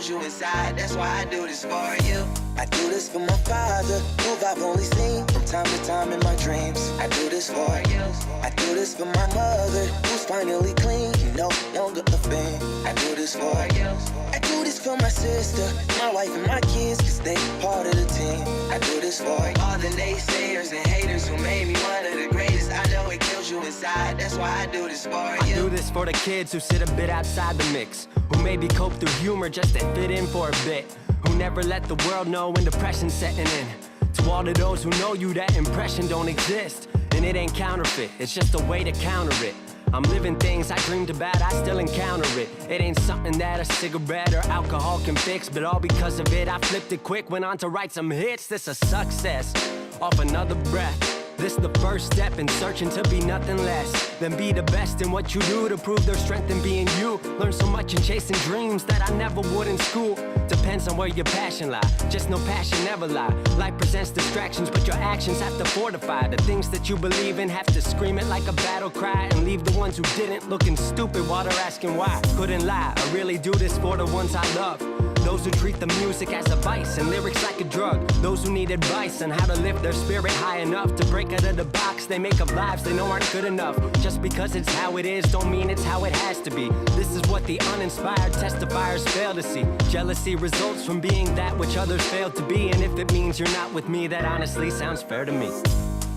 kills you inside. That's why I do this for you. I do this for my father, who I've only seen from time to time in my dreams. I do this for you. I do this for my mother, who's finally clean, no longer a thing. I do this for you. I do this for my sister, my wife and my kids, cause they part of the team. I do this for all the naysayers and haters who made me one of the greatest. I know it kills you inside. That's why I do this for you. I do this for the kids who sit a bit outside the mix, who maybe cope through humor just to fit in for a bit, who never let the world know when depression's setting in. To all of those who know you, that impression don't exist, and it ain't counterfeit, it's just a way to counter it. I'm living things I dreamed about, I still encounter it. It ain't something that a cigarette or alcohol can fix, but all because of it, I flipped it quick, went on to write some hits. This a success, off another breath. This the first step in searching to be nothing less than be the best in what you do to prove their strength in being you. Learn so much in chasing dreams that I never would in school. Depends on where your passion lie, just no passion never lie. Life presents distractions, but your actions have to fortify. The things that you believe in have to scream it like a battle cry, and leave the ones who didn't looking stupid while they're asking why. Couldn't lie, I really do this for the ones I love. Those who treat the music as a vice and lyrics like a drug. Those who need advice on how to lift their spirit high enough to break out of the box they make of lives they know aren't good enough. Just because it's how it is don't mean it's how it has to be. This is what the uninspired testifiers fail to see. Jealousy results from being that which others failed to be, and if it means you're not with me, that honestly sounds fair to me.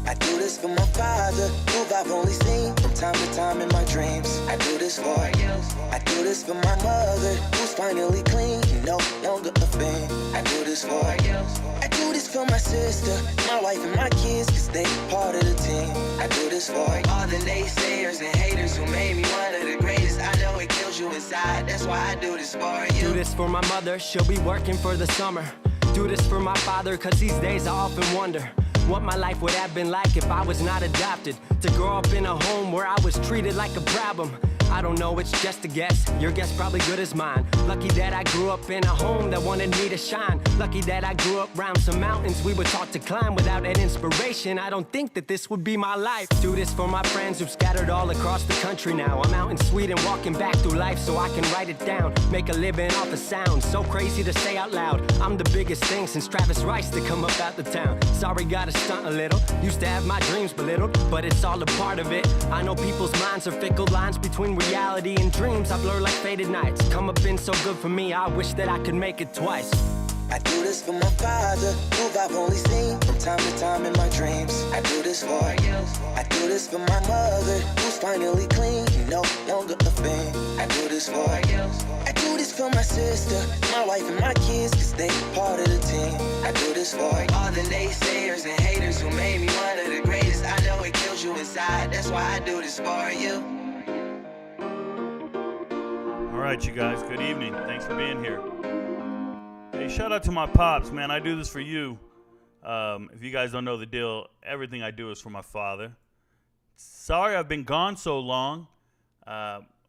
I do this for my father, who I've only seen from time to time in my dreams. I do this for you. I do this for my mother, who's finally clean, no longer a thing. I do this for you. I do this for my sister, my wife and my kids, cause they part of the team. I do this for all the naysayers and haters who made me one of the greatest. I know it kills you inside. That's why I do this for you. Do this for my mother, she'll be working for the summer. Do this for my father, cause these days I often wonder what my life would have been like if I was not adopted. To grow up in a home where I was treated like a problem. I don't know, it's just a guess. Your guess probably good as mine. Lucky that I grew up in a home that wanted me to shine. Lucky that I grew up around some mountains we were taught to climb. Without that inspiration, I don't think that this would be my life. Do this for my friends who've scattered all across the country now. I'm out in Sweden walking back through life so I can write it down. Make a living off of sound, so crazy to say out loud. I'm the biggest thing since Travis Rice to come up out the town. Sorry, gotta stunt a little. Used to have my dreams belittled, but it's all a part of it. I know people's minds are fickle, lines between reality and dreams I blur like faded nights. Come up been so good for me, I wish that I could make it twice. I do this for my father, who I've only seen from time to time in my dreams. I do this for you. I do this for my mother, who's finally clean, no longer a thing. I do this for you. I do this for my sister, my wife and my kids, cause they part of the team. I do this for all the naysayers and haters who made me one of the greatest. I know it kills you inside. That's why I do this for you. All right, you guys, good evening. Thanks for being here. Hey, shout out to my pops, man. I do this for you. If you guys don't know the deal, everything I do is for my father. Sorry I've been gone so long.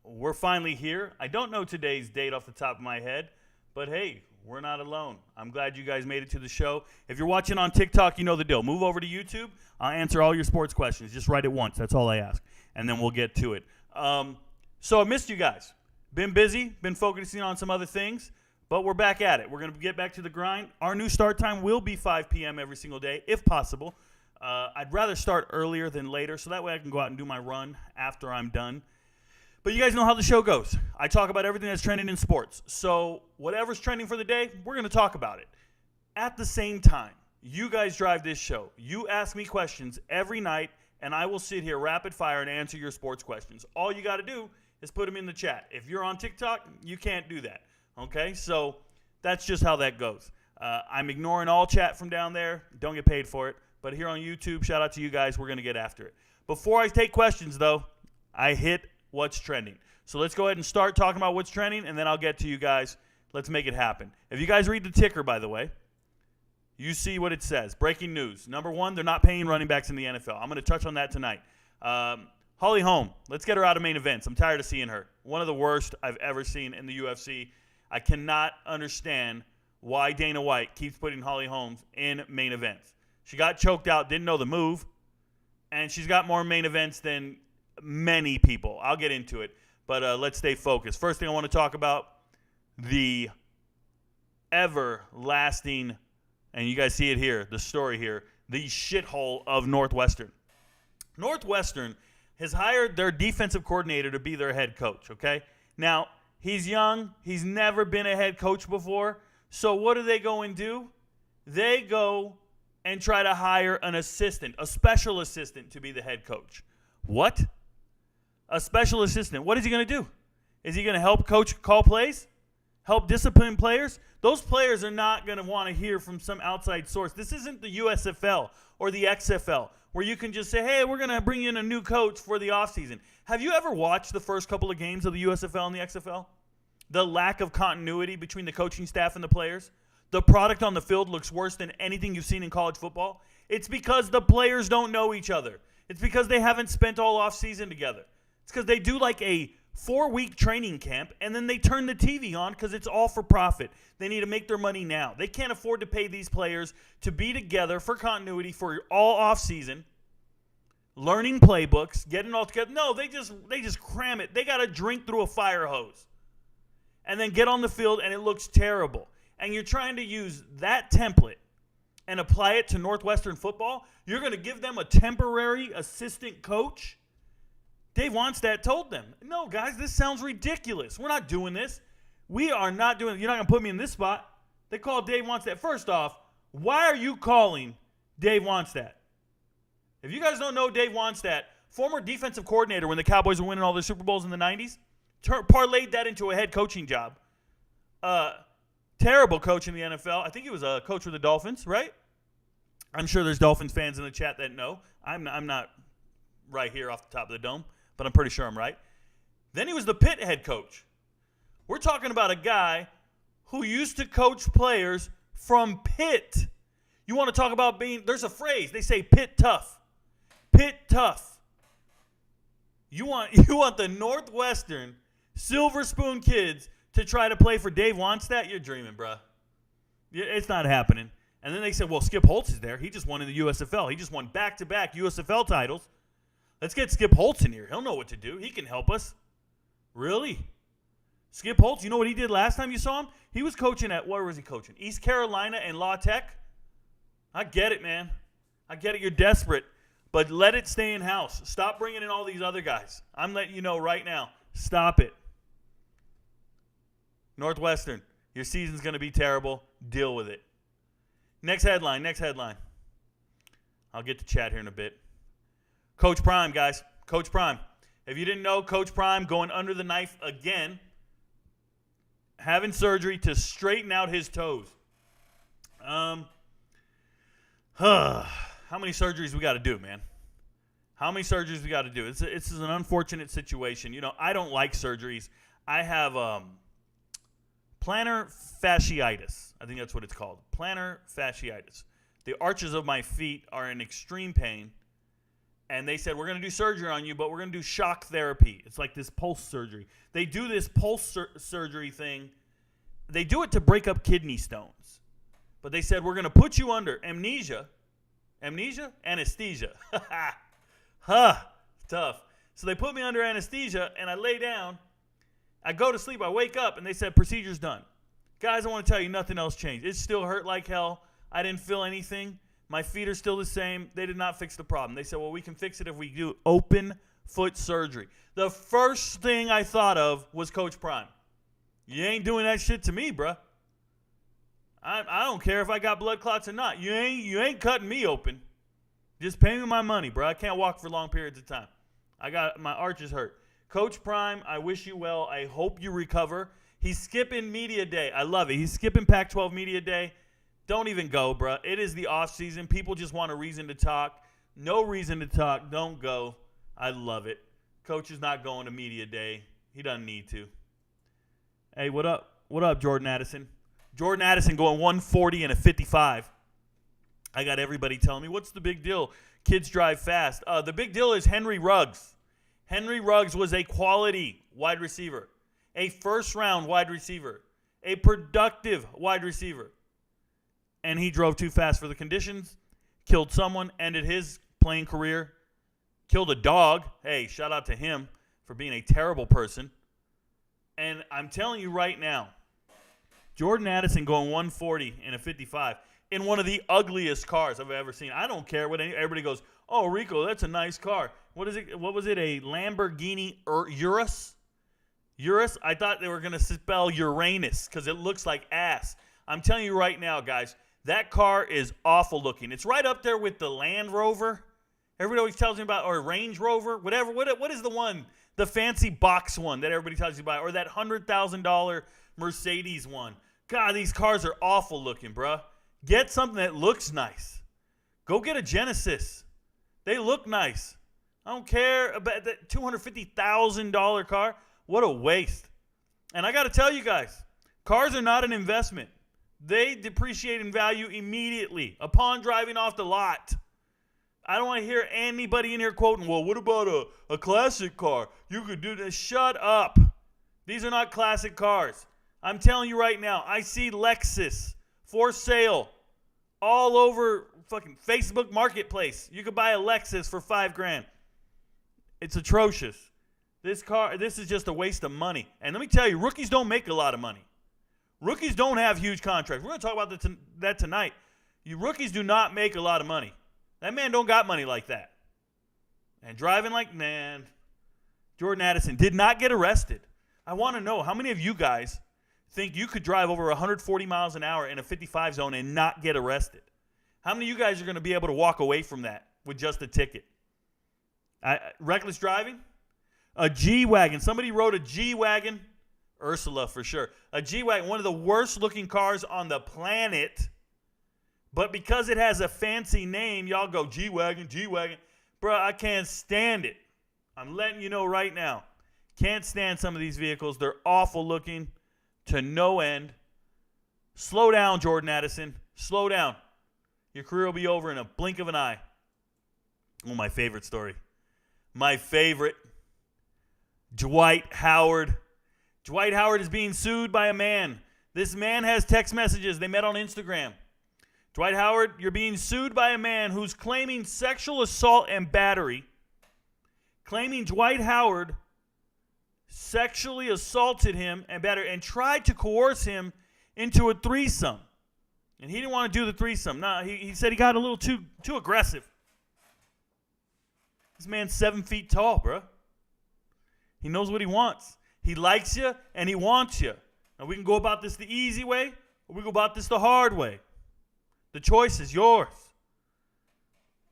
We're finally here. I don't know today's date off the top of my head, but hey, we're not alone. I'm glad you guys made it to the show. If you're watching on TikTok, you know the deal. Move over to YouTube. I'll answer all your sports questions. Just write it once. That's all I ask, and then we'll get to it. So I missed you guys. Been busy, been focusing on some other things, but we're back at it. We're going to get back to the grind. Our new start time will be 5 p.m. every single day, if possible. I'd rather start earlier than later, so that way I can go out and do my run after I'm done. But you guys know how the show goes. I talk about everything that's trending in sports. So whatever's trending for the day, we're going to talk about it. At the same time, you guys drive this show. You ask me questions every night, and I will sit here rapid fire and answer your sports questions. All you got to do is put them in the chat. If you're on TikTok, you can't do that. Okay? So that's just how that goes. I'm ignoring all chat from down there. Don't get paid for it. But here on YouTube, shout out to you guys. We're going to get after it. Before I take questions, though, I hit what's trending. So let's go ahead and start talking about what's trending, and then I'll get to you guys. Let's make it happen. If you guys read the ticker, by the way, you see what it says. Breaking news. Number one, they're not paying running backs in the NFL. I'm going to touch on that tonight. Holly Holm, let's get her out of main events. I'm tired of seeing her. One of the worst I've ever seen in the UFC. I cannot understand why Dana White keeps putting Holly Holm in main events. She got choked out, didn't know the move, and she's got more main events than many people. I'll get into it, but let's stay focused. First thing I want to talk about, the everlasting, and you guys see it here, the story here, the shithole of Northwestern. Northwestern has hired their defensive coordinator to be their head coach, okay? Now, he's young. He's never been a head coach before. So what do they go and do? They go and try to hire an assistant, a special assistant, to be the head coach. What? A special assistant. What is he going to do? Is he going to help coach call plays? Help discipline players? Those players are not going to want to hear from some outside source. This isn't the USFL or the XFL where you can just say, hey, we're going to bring in a new coach for the offseason. Have you ever watched the first couple of games of the USFL and the XFL? The lack of continuity between the coaching staff and the players? The product on the field looks worse than anything you've seen in college football? It's because the players don't know each other. It's because they haven't spent all offseason together. It's because they do like a 4-week training camp, and then they turn the TV on because it's all for profit. They need to make their money now. They can't afford to pay these players to be together for continuity for all offseason, learning playbooks, getting all together. No, they just cram it. They got to drink through a fire hose and then get on the field, and it looks terrible. And you're trying to use that template and apply it to Northwestern football. You're going to give them a temporary assistant coach? Dave Wannstedt told them, no, guys, this sounds ridiculous. We're not doing this. We are not doing it. You're not going to put me in this spot. They called Dave Wannstedt. First off, why are you calling Dave Wannstedt? If you guys don't know Dave Wannstedt, former defensive coordinator when the Cowboys were winning all their Super Bowls in the 90s, parlayed that into a head coaching job. Terrible coach in the NFL. I think he was a coach with the Dolphins, right? I'm sure there's Dolphins fans in the chat that know. I'm not right here off the top of the dome, but I'm pretty sure I'm right. Then he was the Pitt head coach. We're talking about a guy who used to coach players from Pitt. You want to talk about there's a phrase, they say Pitt tough. Pitt tough. You want the Northwestern Silver Spoon kids to try to play for Dave Wannstedt? You're dreaming, bruh. It's not happening. And then they said, well, Skip Holtz is there. He just won in the USFL. He just won back-to-back USFL titles. Let's get Skip Holtz in here. He'll know what to do. He can help us. Really? Skip Holtz, you know what he did last time you saw him? He was coaching where was he coaching? East Carolina and La Tech? I get it, man. I get it. You're desperate. But let it stay in-house. Stop bringing in all these other guys. I'm letting you know right now. Stop it. Northwestern, your season's going to be terrible. Deal with it. Next headline. I'll get to chat here in a bit. Coach Prime, guys. Coach Prime. If you didn't know, Coach Prime going under the knife again, having surgery to straighten out his toes. How many surgeries we got to do, man? How many surgeries we got to do? It's an unfortunate situation. You know, I don't like surgeries. I have plantar fasciitis. I think that's what it's called. Plantar fasciitis. The arches of my feet are in extreme pain. And they said, we're going to do surgery on you, but we're going to do shock therapy. It's like this pulse surgery. They do this pulse surgery thing. They do it to break up kidney stones. But they said, we're going to put you under anesthesia. Tough. So they put me under anesthesia, and I lay down. I go to sleep. I wake up, and they said, procedure's done. Guys, I want to tell you, nothing else changed. It still hurt like hell. I didn't feel anything. My feet are still the same. They did not fix the problem. They said, well, we can fix it if we do open foot surgery. The first thing I thought of was Coach Prime. You ain't doing that shit to me, bruh. I don't care if I got blood clots or not. You ain't cutting me open. Just pay me my money, bro. I can't walk for long periods of time. My arches hurt. Coach Prime, I wish you well. I hope you recover. He's skipping media day. I love it. He's skipping Pac-12 media day. Don't even go, bro. It is the off season. People just want a reason to talk. No reason to talk. Don't go. I love it. Coach is not going to media day. He doesn't need to. Hey, what up? What up, Jordan Addison? Jordan Addison going 140 and a 55. I got everybody telling me, what's the big deal? Kids drive fast. The big deal is Henry Ruggs. Henry Ruggs was a quality wide receiver, a first-round wide receiver, a productive wide receiver. And he drove too fast for the conditions, killed someone, ended his playing career, killed a dog. Hey, shout out to him for being a terrible person. And I'm telling you right now, Jordan Addison going 140 in a 55 in one of the ugliest cars I've ever seen. I don't care what everybody goes, oh, Rico, that's a nice car. What is it? What was it? A Lamborghini Urus? Urus? I thought they were going to spell Uranus because it looks like ass. I'm telling you right now, guys, that car is awful looking. It's right up there with the Land Rover. Everybody always tells me about, or Range Rover, whatever. What is the one, the fancy box one that everybody tells you about, or that $100,000 Mercedes one? God, these cars are awful looking, bruh. Get something that looks nice. Go get a Genesis. They look nice. I don't care about that $250,000 car. What a waste. And I got to tell you guys, cars are not an investment. They depreciate in value immediately upon driving off the lot. I don't want to hear anybody in here quoting, well, what about a classic car? You could do this. Shut up. These are not classic cars. I'm telling you right now, I see Lexus for sale all over fucking Facebook Marketplace. You could buy a Lexus for $5,000. It's atrocious. This is just a waste of money. And let me tell you, rookies don't make a lot of money. Rookies don't have huge contracts. We're going to talk about that tonight. You rookies do not make a lot of money. That man don't got money like that. And driving like, man, Jordan Addison did not get arrested. I want to know, how many of you guys think you could drive over 140 miles an hour in a 55 zone and not get arrested? How many of you guys are going to be able to walk away from that with just a ticket? Reckless driving? A G-Wagon. Somebody wrote a G-Wagon. Ursula, for sure. A G-Wagon, one of the worst looking cars on the planet. But because it has a fancy name, y'all go G-Wagon, G-Wagon. Bro, I can't stand it. I'm letting you know right now. Can't stand some of these vehicles. They're awful looking to no end. Slow down, Jordan Addison. Slow down. Your career will be over in a blink of an eye. Oh, my favorite story. My favorite. Dwight Howard. Dwight Howard is being sued by a man. This man has text messages. They met on Instagram. Dwight Howard, you're being sued by a man who's claiming sexual assault and battery, claiming Dwight Howard sexually assaulted him and battered and tried to coerce him into a threesome. And he didn't want to do the threesome. No, he said he got a little too aggressive. This man's 7 feet tall, bro. He knows what he wants. He likes you and he wants you. Now we can go about this the easy way or we go about this the hard way. The choice is yours.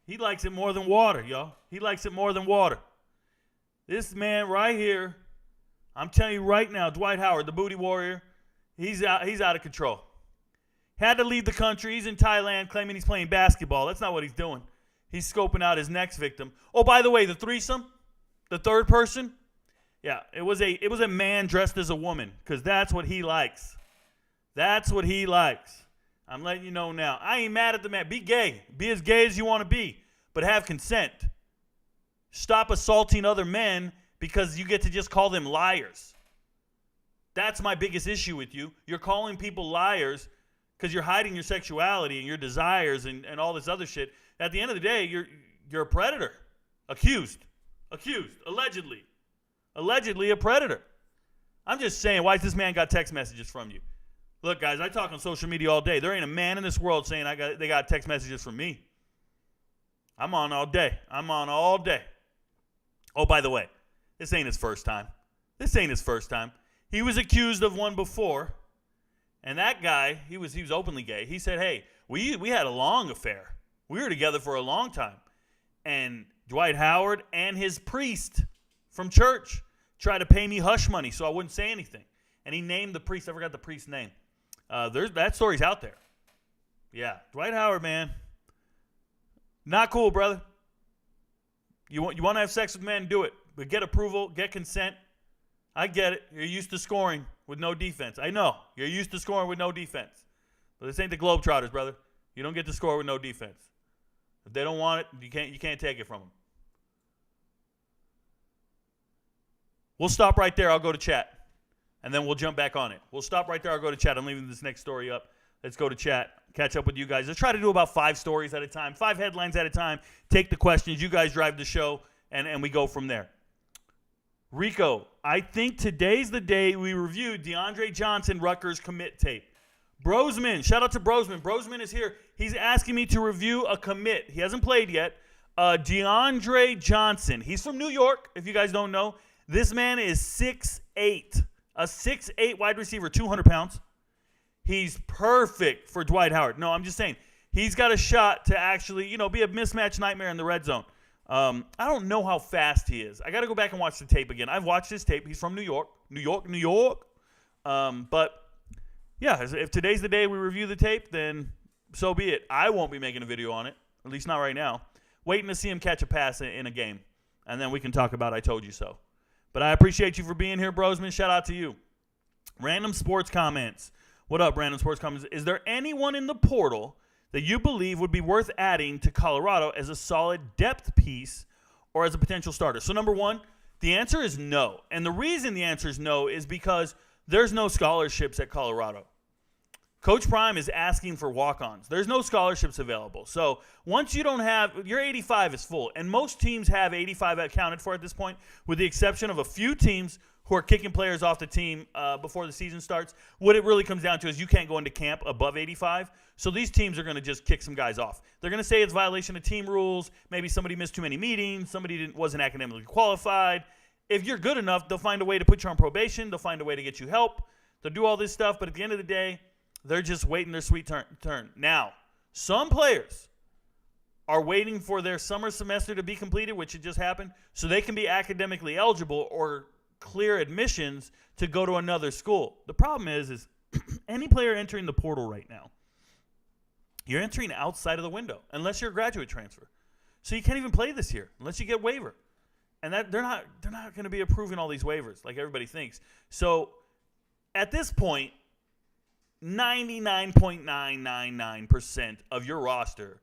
He likes it more than water, y'all. He likes it more than water. This man right here, I'm telling you right now, Dwight Howard, the booty warrior, he's out of control. Had to leave the country. He's in Thailand claiming he's playing basketball. That's not what he's doing. He's scoping out his next victim. Oh, by the way, the threesome, the third person, yeah, it was a man dressed as a woman because that's what he likes. That's what he likes. I'm letting you know now. I ain't mad at the man. Be gay. Be as gay as you want to be, but have consent. Stop assaulting other men because you get to just call them liars. That's my biggest issue with you. You're calling people liars because you're hiding your sexuality and your desires and all this other shit. At the end of the day, you're a predator. Accused, allegedly a predator. I'm just saying, why has this man got text messages from you? Look, guys, I talk on social media all day. There ain't a man in this world saying they got text messages from me. I'm on all day. Oh, by the way, this ain't his first time. He was accused of one before, and that guy, he was openly gay. He said, hey, we had a long affair. We were together for a long time. And Dwight Howard and his priest from church tried to pay me hush money so I wouldn't say anything. And he named the priest. I forgot the priest's name. That story's out there. Yeah, Dwight Howard, man. Not cool, brother. You want to have sex with men, do it. But get approval, get consent. I get it. You're used to scoring with no defense. I know. You're used to scoring with no defense. But this ain't the Globetrotters, brother. You don't get to score with no defense. If they don't want it, you can't take it from them. We'll stop right there. I'll go to chat. And then we'll jump back on it. We'll stop right there. I'll go to chat. I'm leaving this next story up. Let's go to chat. Catch up with you guys. Let's try to do about 5 stories at a time, 5 headlines at a time. Take the questions. You guys drive the show, and we go from there. Rico, I think today's the day we review DeAndre Johnson Rutgers commit tape. Brosman, shout out to Brosman. Brosman is here. He's asking me to review a commit. He hasn't played yet. DeAndre Johnson. He's from New York, if you guys don't know. This man is 6'8", a 6'8" wide receiver, 200 pounds. He's perfect for Dwight Howard. No, I'm just saying. He's got a shot to actually, be a mismatch nightmare in the red zone. I don't know how fast he is. I got to go back and watch the tape again. I've watched his tape. He's from New York. New York. But, yeah, if today's the day we review the tape, then so be it. I won't be making a video on it, at least not right now. Waiting to see him catch a pass in a game, and then we can talk about I told you so. But I appreciate you for being here, Brosman. Shout out to you. Random Sports Comments. What up, Random Sports Comments? Is there anyone in the portal that you believe would be worth adding to Colorado as a solid depth piece or as a potential starter? So, number one, the answer is no. And the reason the answer is no is because there's no scholarships at Colorado. Coach Prime is asking for walk-ons. There's no scholarships available. So once you don't have – your 85 is full. And most teams have 85 accounted for at this point, with the exception of a few teams who are kicking players off the team before the season starts. What it really comes down to is you can't go into camp above 85. So these teams are going to just kick some guys off. They're going to say it's violation of team rules. Maybe somebody missed too many meetings. Somebody wasn't academically qualified. If you're good enough, they'll find a way to put you on probation. They'll find a way to get you help. They'll do all this stuff. But at the end of the day, they're just waiting their sweet turn. Now, some players are waiting for their summer semester to be completed, which had just happened, so they can be academically eligible or clear admissions to go to another school. The problem is any player entering the portal right now, you're entering outside of the window unless you're a graduate transfer. So you can't even play this year unless you get waiver. And that they're not going to be approving all these waivers like everybody thinks. So at this point, 99.999% of your roster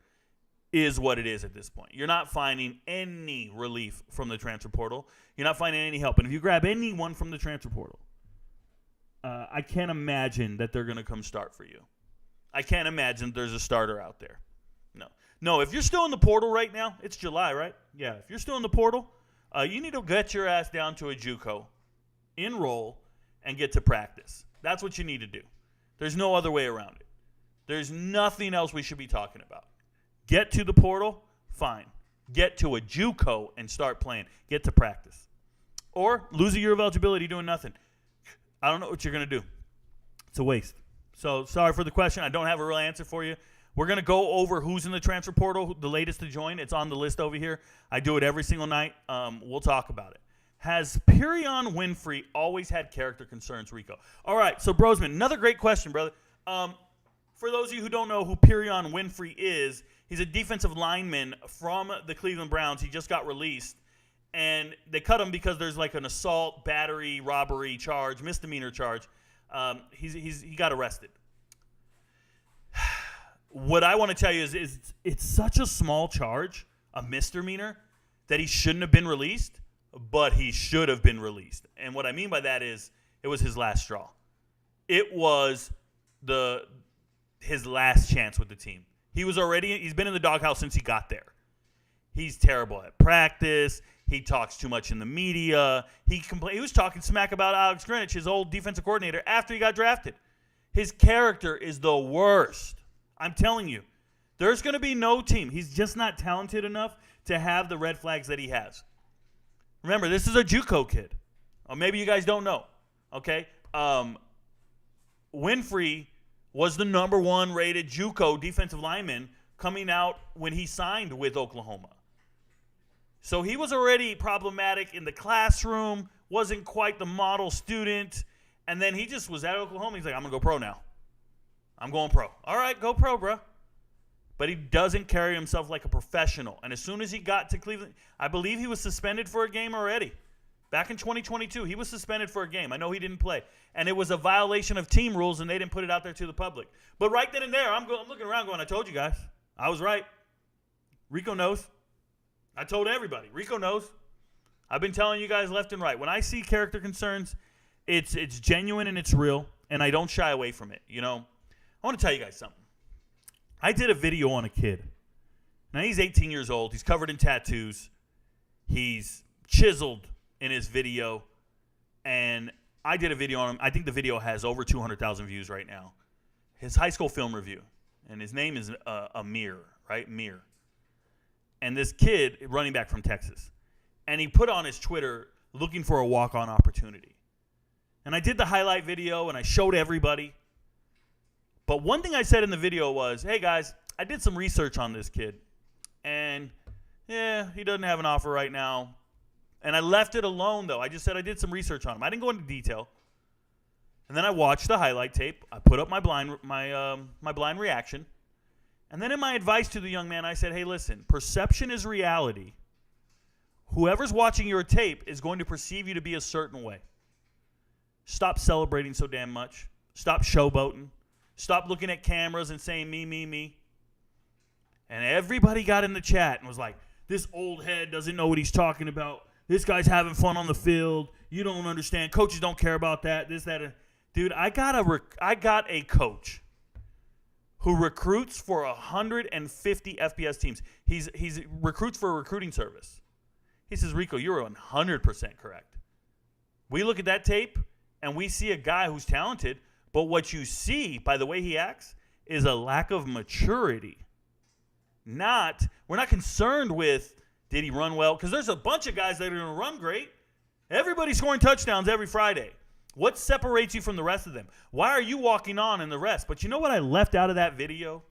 is what it is at this point. You're not finding any relief from the transfer portal. You're not finding any help. And if you grab anyone from the transfer portal, I can't imagine that they're going to come start for you. I can't imagine there's a starter out there. No, if you're still in the portal right now, it's July, right? Yeah, if you're still in the portal, you need to get your ass down to a JUCO, enroll, and get to practice. That's what you need to do. There's no other way around it. There's nothing else we should be talking about. Get to the portal, fine. Get to a JUCO and start playing. Get to practice. Or lose a year of eligibility doing nothing. I don't know what you're going to do. It's a waste. So sorry for the question. I don't have a real answer for you. We're going to go over who's in the transfer portal, the latest to join. It's on the list over here. I do it every single night. We'll talk about it. Has Perion Winfrey always had character concerns, Rico? All right, so Brosman, another great question, brother. For those of you who don't know who Perion Winfrey is, he's a defensive lineman from the Cleveland Browns. He just got released, and they cut him because there's like an assault, battery, robbery charge, misdemeanor charge. He got arrested. What I want to tell you is it's such a small charge, a misdemeanor, that he shouldn't have been released. But he should have been released. And what I mean by that is it was his last straw. It was his last chance with the team. He's been in the doghouse since he got there. He's terrible at practice. He talks too much in the media. He was talking smack about Alex Grinch, his old defensive coordinator, after he got drafted. His character is the worst. I'm telling you. There's going to be no team. He's just not talented enough to have the red flags that he has. Remember, this is a JUCO kid. Or maybe you guys don't know. Okay? Winfrey was the number 1 rated JUCO defensive lineman coming out when he signed with Oklahoma. So he was already problematic in the classroom, wasn't quite the model student, and then he just was at Oklahoma. He's like, I'm going to go pro now. I'm going pro. All right, go pro, bro. But he doesn't carry himself like a professional. And as soon as he got to Cleveland, I believe he was suspended for a game already. Back in 2022, he was suspended for a game. I know he didn't play. And it was a violation of team rules, and they didn't put it out there to the public. But right then and there, I'm looking around going, I told you guys. I was right. Rico knows. I told everybody. Rico knows. I've been telling you guys left and right. When I see character concerns, it's genuine and it's real, and I don't shy away from it. I want to tell you guys something. I did a video on a kid. Now, he's 18 years old. He's covered in tattoos. He's chiseled in his video. And I did a video on him. I think the video has over 200,000 views right now. his high school film review, and his name is Amir, right? Amir. And this kid, running back from Texas, and he put on his Twitter looking for a walk-on opportunity. And I did the highlight video, and I showed everybody. But one thing I said in the video was, hey, guys, I did some research on this kid. And, yeah, he doesn't have an offer right now. And I left it alone, though. I just said I did some research on him. I didn't go into detail. And then I watched the highlight tape. I put up my blind reaction. And then in my advice to the young man, I said, hey, listen, perception is reality. Whoever's watching your tape is going to perceive you to be a certain way. Stop celebrating so damn much. Stop showboating. Stop looking at cameras and saying me, me, me. And everybody got in the chat and was like, this old head doesn't know what he's talking about. This guy's having fun on the field. You don't understand. Coaches don't care about that. This, that. Dude, I got a coach who recruits for 150 FBS teams. He's recruits for a recruiting service. He says, Rico, you're 100% correct. We look at that tape, and we see a guy who's talented, but what you see by the way he acts is a lack of maturity. We're not concerned with, did he run well? Because there's a bunch of guys that are going to run great. Everybody's scoring touchdowns every Friday. What separates you from the rest of them? Why are you walking on in the rest? But you know what I left out of that video?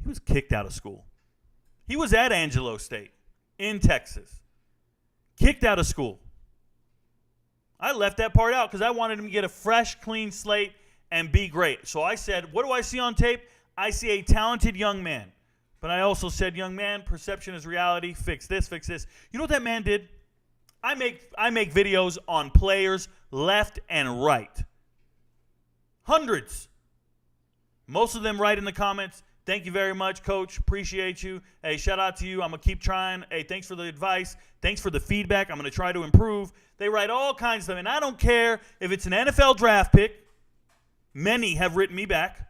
He was kicked out of school. He was at Angelo State in Texas. Kicked out of school. I left that part out because I wanted him to get a fresh, clean slate and be great. So I said, what do I see on tape? I see a talented young man. But I also said, young man, perception is reality. Fix this, fix this. You know what that man did? I make videos on players left and right. Hundreds. Most of them write in the comments, thank you very much, coach. Appreciate you. Hey, shout out to you. I'm going to keep trying. Hey, thanks for the advice. Thanks for the feedback. I'm going to try to improve. They write all kinds of stuff. And I don't care if it's an NFL draft pick. Many have written me back.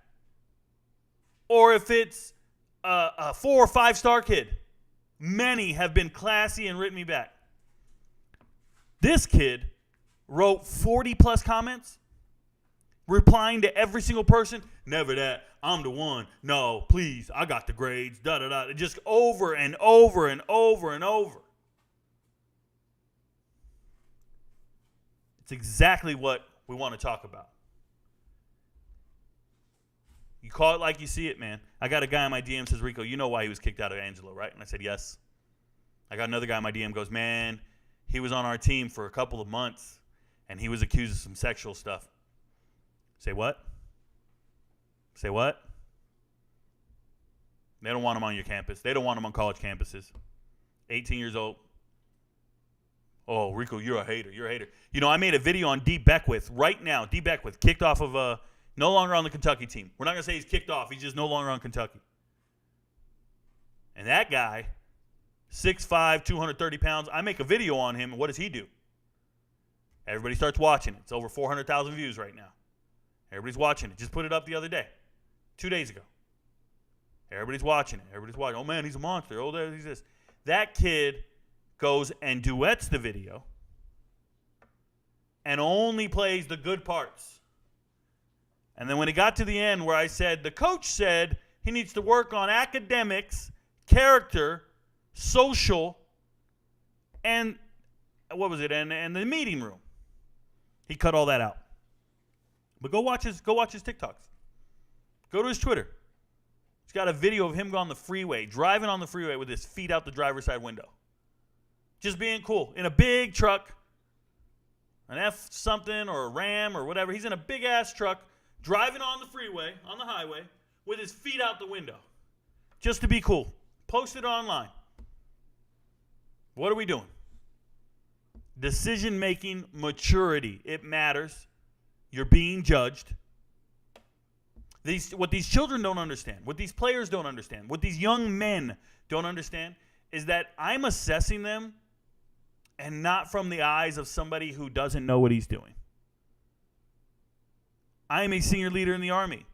Or if it's a 4 or 5 star kid. Many have been classy and written me back. This kid wrote 40-plus comments, replying to every single person. Never that. I'm the one. No, please. I got the grades. Da-da-da. Just over and over and over and over. It's exactly what we want to talk about. You call it like you see it, man. I got a guy in my DM says, Rico, you know why he was kicked out of Angelo, right? And I said, yes. I got another guy in my DM goes, man, he was on our team for a couple of months, and he was accused of some sexual stuff. Say what? Say what? They don't want him on your campus. They don't want him on college campuses. 18 years old. Oh, Rico, you're a hater. You're a hater. You know, I made a video on D. Beckwith right now. D. Beckwith kicked off of no longer on the Kentucky team. We're not going to say he's kicked off. He's just no longer on Kentucky. And that guy, 6'5", 230 pounds, I make a video on him, and what does he do? Everybody starts watching it. It's over 400,000 views right now. Everybody's watching it. Just put it up the other day, 2 days ago. Everybody's watching it. Everybody's watching. Oh, man, he's a monster. Oh, he's this. That kid goes and duets the video and only plays the good parts. And then when it got to the end where I said, the coach said he needs to work on academics, character, social, and what was it? And the meeting room. He cut all that out. But go watch his TikToks. Go to his Twitter. He's got a video of him on the freeway, driving on the freeway with his feet out the driver's side window. Just being cool. In a big truck, an F something or a Ram or whatever. He's in a big ass truck, driving on the freeway, on the highway, with his feet out the window. Just to be cool. Post it online. What are we doing? Decision-making maturity. It matters. You're being judged. What these children don't understand, what these players don't understand, what these young men don't understand is that I'm assessing them and not from the eyes of somebody who doesn't know what he's doing. I am a senior leader in the Army.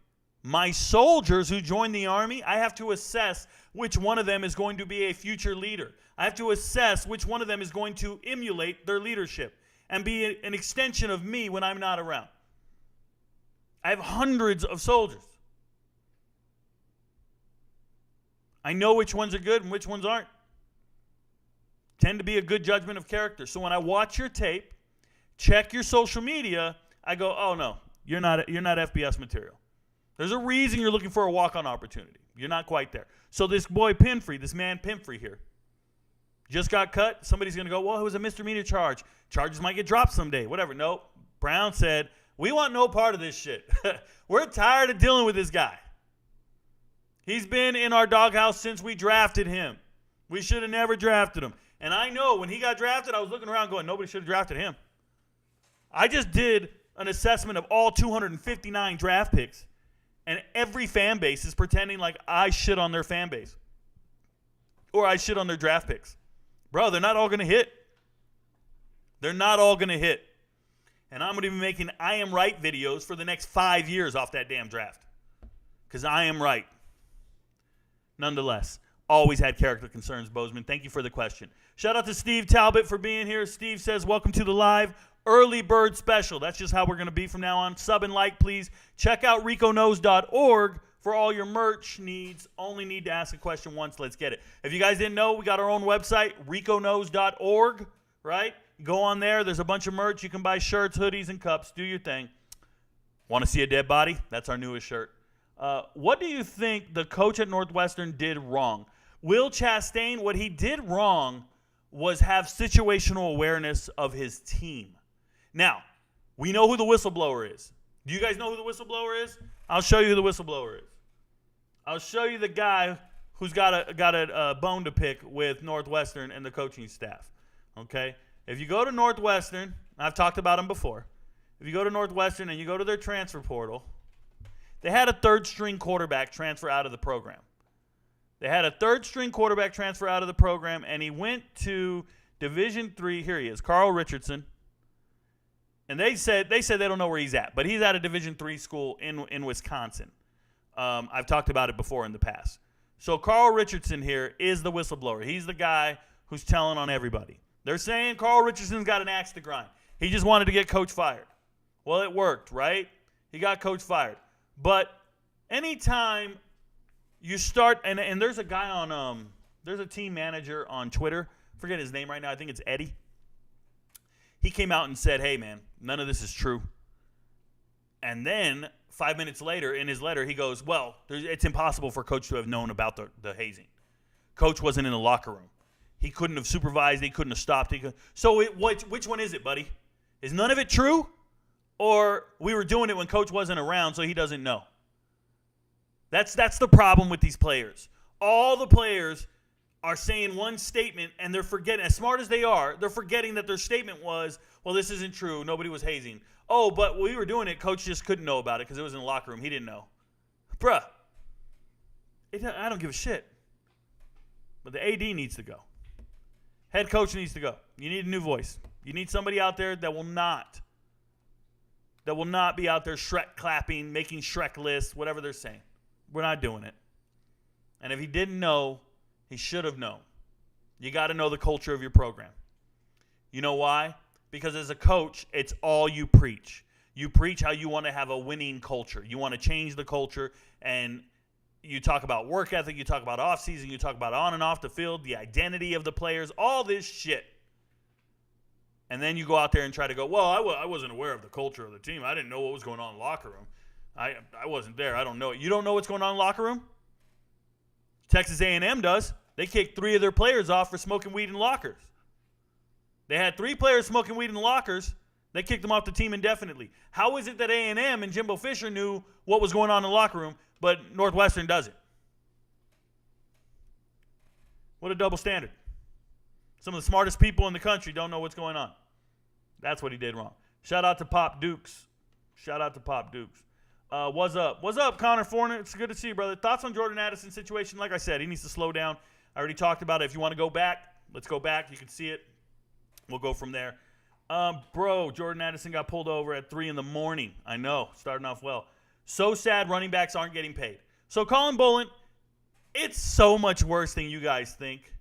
My soldiers who join the Army, I have to assess which one of them is going to be a future leader. I have to assess which one of them is going to emulate their leadership and be an extension of me when I'm not around. I have hundreds of soldiers. I know which ones are good and which ones aren't. Tend to be a good judgment of character. So when I watch your tape, check your social media, I go, oh no, you're not FBS material. There's a reason you're looking for a walk-on opportunity. You're not quite there. So this boy Pinfrey, this man Pinfrey here, just got cut. Somebody's going to go, well, it was a misdemeanor charge. Charges might get dropped someday. Whatever. No. Brown said, we want no part of this shit. We're tired of dealing with this guy. He's been in our doghouse since we drafted him. We should have never drafted him. And I know when he got drafted, I was looking around going, nobody should have drafted him. I just did an assessment of all 259 draft picks, and every fan base is pretending like I shit on their fan base or I shit on their draft picks. Bro, they're not all going to hit. They're not all going to hit. And I'm going to be making I am right videos for the next 5 years off that damn draft because I am right. Nonetheless, always had character concerns, Bozeman. Thank you for the question. Shout out to Steve Talbot for being here. Steve says, welcome to the live early bird special. That's just how we're going to be from now on. Sub and like, please. Check out RicoKnows.org for all your merch needs. Only need to ask a question once. Let's get it. If you guys didn't know, we got our own website, RicoKnows.org, right? Go on there. There's a bunch of merch. You can buy shirts, hoodies, and cups. Do your thing. Want to see a dead body? That's our newest shirt. What do you think the coach at Northwestern did wrong? Will Chastain, what he did wrong was have situational awareness of his team. Now, we know who the whistleblower is. Do you guys know who the whistleblower is? I'll show you who the whistleblower is. I'll show you the guy who's got a bone to pick with Northwestern and the coaching staff. Okay? If you go to Northwestern, I've talked about them before. If you go to Northwestern and you go to their transfer portal, they had a third-string quarterback transfer out of the program. They had a third-string quarterback transfer out of the program, and he went to Division III. Here he is, Carl Richardson. And they said they don't know where he's at, but he's at a Division III school in Wisconsin. I've talked about it before in the past. So Carl Richardson here is the whistleblower. He's the guy who's telling on everybody. They're saying Carl Richardson's got an axe to grind. He just wanted to get Coach fired. Well, it worked, right? He got Coach fired. But anytime you start, and there's a guy on, there's a team manager on Twitter. Forget his name right now. I think it's Eddie. He came out and said, hey, man, none of this is true. And then 5 minutes later in his letter, he goes, well, it's impossible for Coach to have known about the hazing. Coach wasn't in the locker room. He couldn't have supervised. He couldn't have stopped. So which one is it, buddy? Is none of it true? Or we were doing it when Coach wasn't around, so he doesn't know? That's the problem with these players. All the players are saying one statement, and they're forgetting, as smart as they are, they're forgetting that their statement was, well, this isn't true. Nobody was hazing. Oh, but we were doing it. Coach just couldn't know about it because it was in the locker room. He didn't know. Bruh, I don't give a shit. But the AD needs to go. Head coach needs to go. You need a new voice. You need somebody out there that will not be out there Shrek clapping, making Shrek lists, whatever they're saying. We're not doing it. And if he didn't know, he should have known. You got to know the culture of your program. You know why? Because as a coach, it's all you preach. You preach how you want to have a winning culture. You want to change the culture, and you talk about work ethic, you talk about off-season, you talk about on and off the field, the identity of the players, all this shit. And then you go out there and try to go, well, I wasn't aware of the culture of the team. I didn't know what was going on in the locker room. I wasn't there. I don't know it. You don't know what's going on in the locker room? Texas A&M does. They kicked 3 of their players off for smoking weed in lockers. They had 3 players smoking weed in lockers. They kicked them off the team indefinitely. How is it that A&M and Jimbo Fisher knew what was going on in the locker room, but Northwestern doesn't? What a double standard. Some of the smartest people in the country don't know what's going on. That's what he did wrong. Shout out to Pop Dukes. Shout out to Pop Dukes. What's up? What's up, Connor Forner? It's good to see you, brother. Thoughts on Jordan Addison's situation? Like I said, he needs to slow down. I already talked about it. If you want to go back, let's go back. You can see it. We'll go from there. Bro, Jordan Addison got pulled over at 3 in the morning. I know, starting off well. So sad running backs aren't getting paid. So Colin Bolin, it's so much worse than you guys think.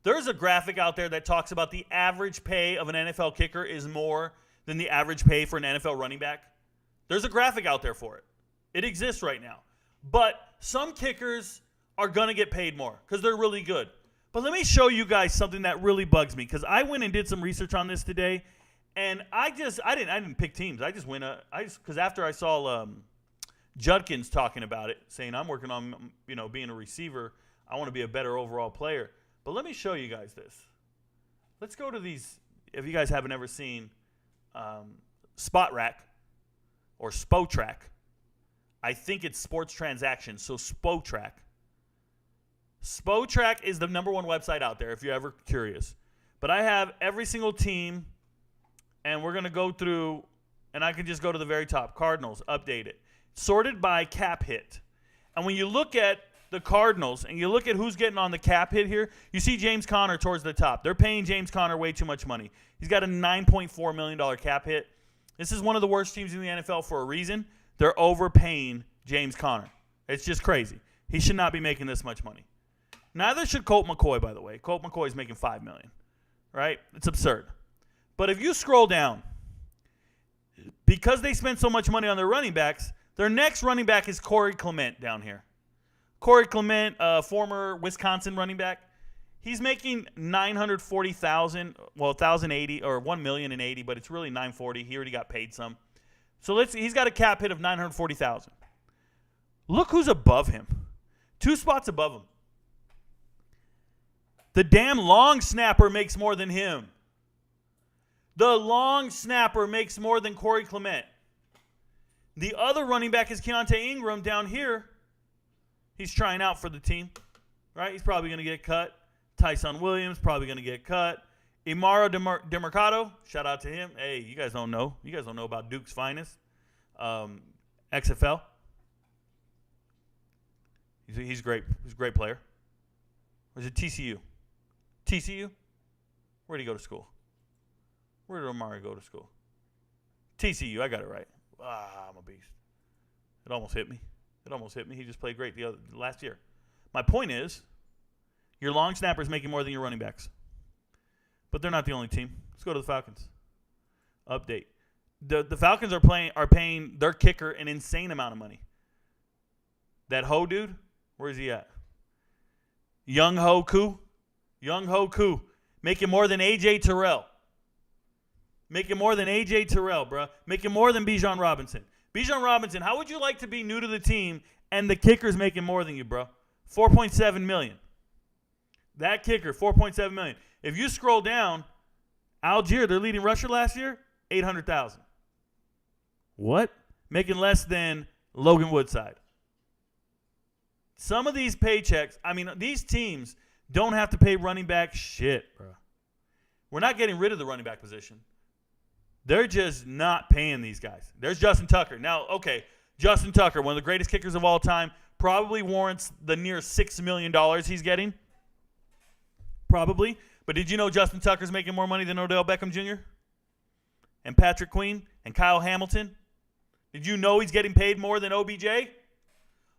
There's a graphic out there that talks about the average pay of an NFL kicker is more than the average pay for an NFL running back. There's a graphic out there for it. It exists right now. But some kickers are going to get paid more because they're really good. But let me show you guys something that really bugs me, because I went and did some research on this today, and I didn't pick teams. I just went because after I saw Judkins talking about it, saying I'm working on being a receiver, I want to be a better overall player. But let me show you guys this. Let's go to these. If you guys haven't ever seen Spot Rack or Spotrac, I think it's Sports Transactions. So Spotrac. Spotrac is the number one website out there if you're ever curious. But I have every single team, and we're going to go through, and I can just go to the very top. Cardinals, update it. Sorted by cap hit. And when you look at the Cardinals and you look at who's getting on the cap hit here, you see James Conner towards the top. They're paying James Conner way too much money. He's got a $9.4 million cap hit. This is one of the worst teams in the NFL for a reason. They're overpaying James Conner. It's just crazy. He should not be making this much money. Neither should Colt McCoy, by the way. Colt McCoy is making $5 million, right? It's absurd. But if you scroll down, because they spend so much money on their running backs, their next running back is Corey Clement down here. Corey Clement, former Wisconsin running back, he's making $940,000, well, $1,080 or $1,080,000, but it's really $940,000. He already got paid some. So he's got a cap hit of $940,000. Look who's above him. 2 spots above him. The damn long snapper makes more than him. The long snapper makes more than Corey Clement. The other running back is Keontae Ingram down here. He's trying out for the team, right? He's probably going to get cut. Tyson Williams probably going to get cut. Imaro DeMarcado, shout out to him. Hey, you guys don't know. You guys don't know about Duke's finest. XFL. He's great. He's a great player. Or is it TCU? TCU? Where did he go to school? Where did Omari go to school? TCU. I got it right. I'm a beast. It almost hit me. He just played great last year. My point is, your long snappers making more than your running backs. But they're not the only team. Let's go to the Falcons. Update. The Falcons are paying their kicker an insane amount of money. That Ho dude, where is he at? Young Ho Koo, making more than A.J. Terrell. Bro. Making more than Bijan Robinson. Bijan Robinson, how would you like to be new to the team and the kicker's making more than you, bro? $4.7 million. That kicker, $4.7 million. If you scroll down, Algier, their leading rusher last year, $800,000. What? Making less than Logan Woodside. Some of these paychecks, these teams don't have to pay running back shit, bro. We're not getting rid of the running back position. They're just not paying these guys. There's Justin Tucker. Now, okay, Justin Tucker, one of the greatest kickers of all time, probably warrants the near $6 million he's getting. Probably. But did you know Justin Tucker's making more money than Odell Beckham Jr. and Patrick Queen and Kyle Hamilton? Did you know he's getting paid more than OBJ?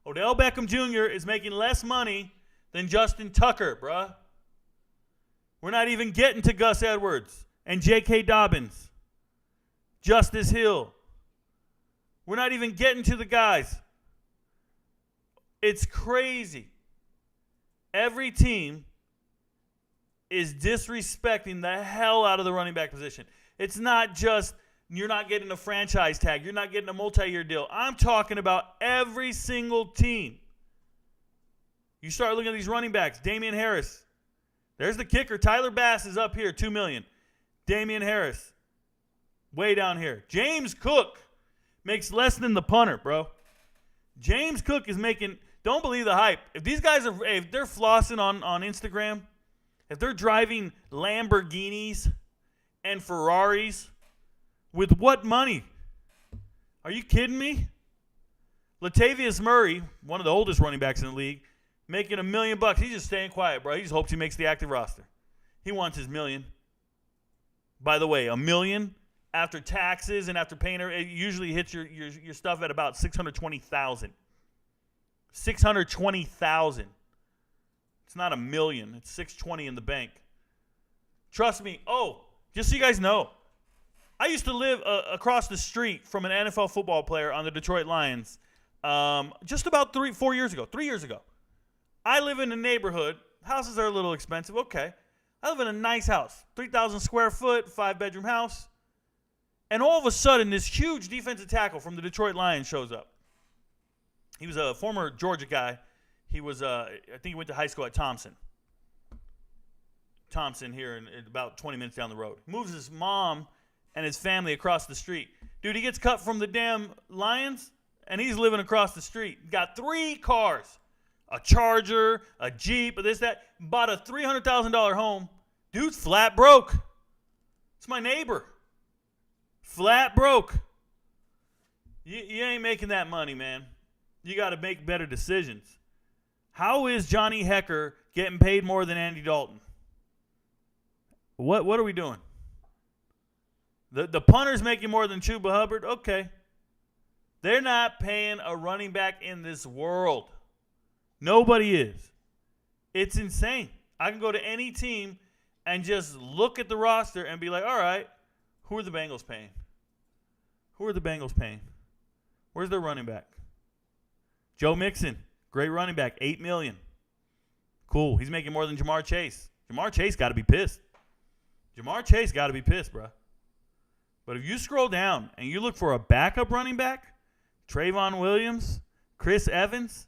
Odell Beckham Jr. is making less money than Justin Tucker, bruh. We're not even getting to Gus Edwards and J.K. Dobbins, Justice Hill. We're not even getting to the guys. It's crazy. Every team is disrespecting the hell out of the running back position. It's not just you're not getting a franchise tag. You're not getting a multi-year deal. I'm talking about every single team. You start looking at these running backs. Damian Harris. There's the kicker. Tyler Bass is up here, $2 million. Damian Harris, way down here. James Cook makes less than the punter, bro. James Cook is making, don't believe the hype. If these guys are, if they're flossing on Instagram, if they're driving Lamborghinis and Ferraris, with what money? Are you kidding me? Latavius Murray, one of the oldest running backs in the league, making $1 million. He's just staying quiet, bro. He just hopes he makes the active roster. He wants his $1 million. By the way, $1 million after taxes and after paying, it usually hits your stuff at about $620,000. $620,000. It's not $1 million. It's $620 in the bank. Trust me. Oh, just so you guys know, I used to live across the street from an NFL football player on the Detroit Lions just about 3 years ago. I live in a neighborhood. Houses are a little expensive. Okay. I live in a nice house, 3,000 square foot, 5-bedroom house. And all of a sudden, this huge defensive tackle from the Detroit Lions shows up. He was a former Georgia guy. He was, I think he went to high school at Thompson here in about 20 minutes down the road. He moves his mom and his family across the street. Dude, he gets cut from the damn Lions, and he's living across the street. Got 3 cars, a Charger, a Jeep, this, that. Bought a $300,000 home. Dude's flat broke. It's my neighbor. Flat broke. You ain't making that money, man. You got to make better decisions. How is Johnny Hecker getting paid more than Andy Dalton? What are we doing? The punter's making more than Chuba Hubbard? Okay. They're not paying a running back in this world. Nobody is. It's insane. I can go to any team and just look at the roster and be like, all right, who are the Bengals paying? Who are the Bengals paying? Where's their running back? Joe Mixon, great running back, $8 million. Cool. He's making more than Jamar Chase. Jamar Chase got to be pissed. Bro. But if you scroll down and you look for a backup running back, Trayvon Williams, Chris Evans,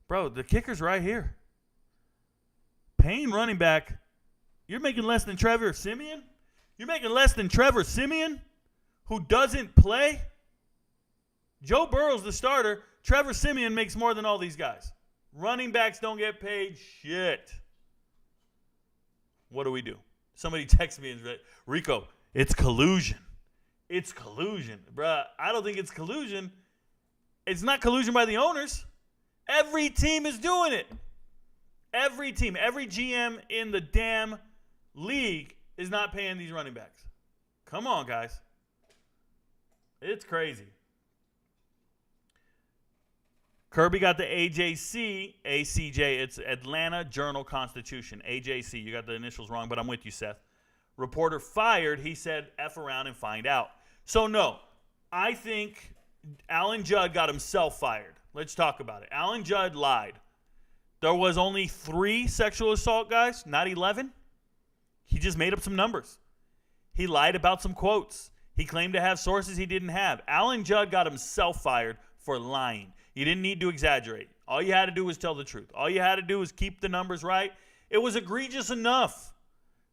bro, the kicker's right here. Paying running back, you're making less than Trevor Siemian? You're making less than Trevor Siemian, who doesn't play? Joe Burrow's the starter. Trevor Siemian makes more than all these guys. Running backs don't get paid shit. What do we do? Somebody texts me and said, Rico, it's collusion. It's collusion. Bruh, I don't think it's collusion. It's not collusion by the owners. Every team is doing it. Every team, every GM in the damn league is not paying these running backs. Come on, guys. It's crazy. Kirby got the AJC, ACJ. It's Atlanta Journal-Constitution, AJC. You got the initials wrong, but I'm with you, Seth. Reporter fired. He said, F around and find out. So, no, I think Alan Judd got himself fired. Let's talk about it. Alan Judd lied. There was only 3 sexual assault guys, not 11. He just made up some numbers. He lied about some quotes. He claimed to have sources he didn't have. Alan Judd got himself fired for lying. You didn't need to exaggerate. All you had to do was tell the truth. All you had to do was keep the numbers right. It was egregious enough.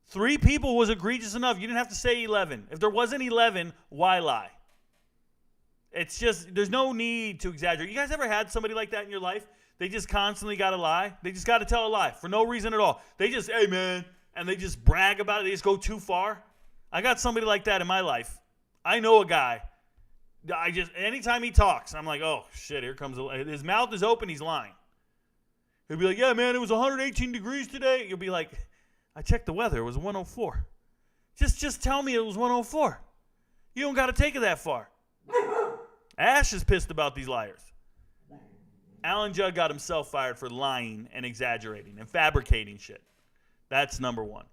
3 people was egregious enough. You didn't have to say 11. If there wasn't 11, why lie? It's just, there's no need to exaggerate. You guys ever had somebody like that in your life? They just constantly got to lie. They just got to tell a lie for no reason at all. They just, hey, man, and they just brag about it. They just go too far. I got somebody like that in my life. I know a guy. Anytime he talks, I'm like, oh, shit, here comes his mouth is open, he's lying. He'll be like, yeah, man, it was 118 degrees today. You'll be like, I checked the weather. It was 104. Just tell me it was 104. You don't got to take it that far. Ash is pissed about these liars. Alan Judd got himself fired for lying and exaggerating and fabricating shit. That's number 1.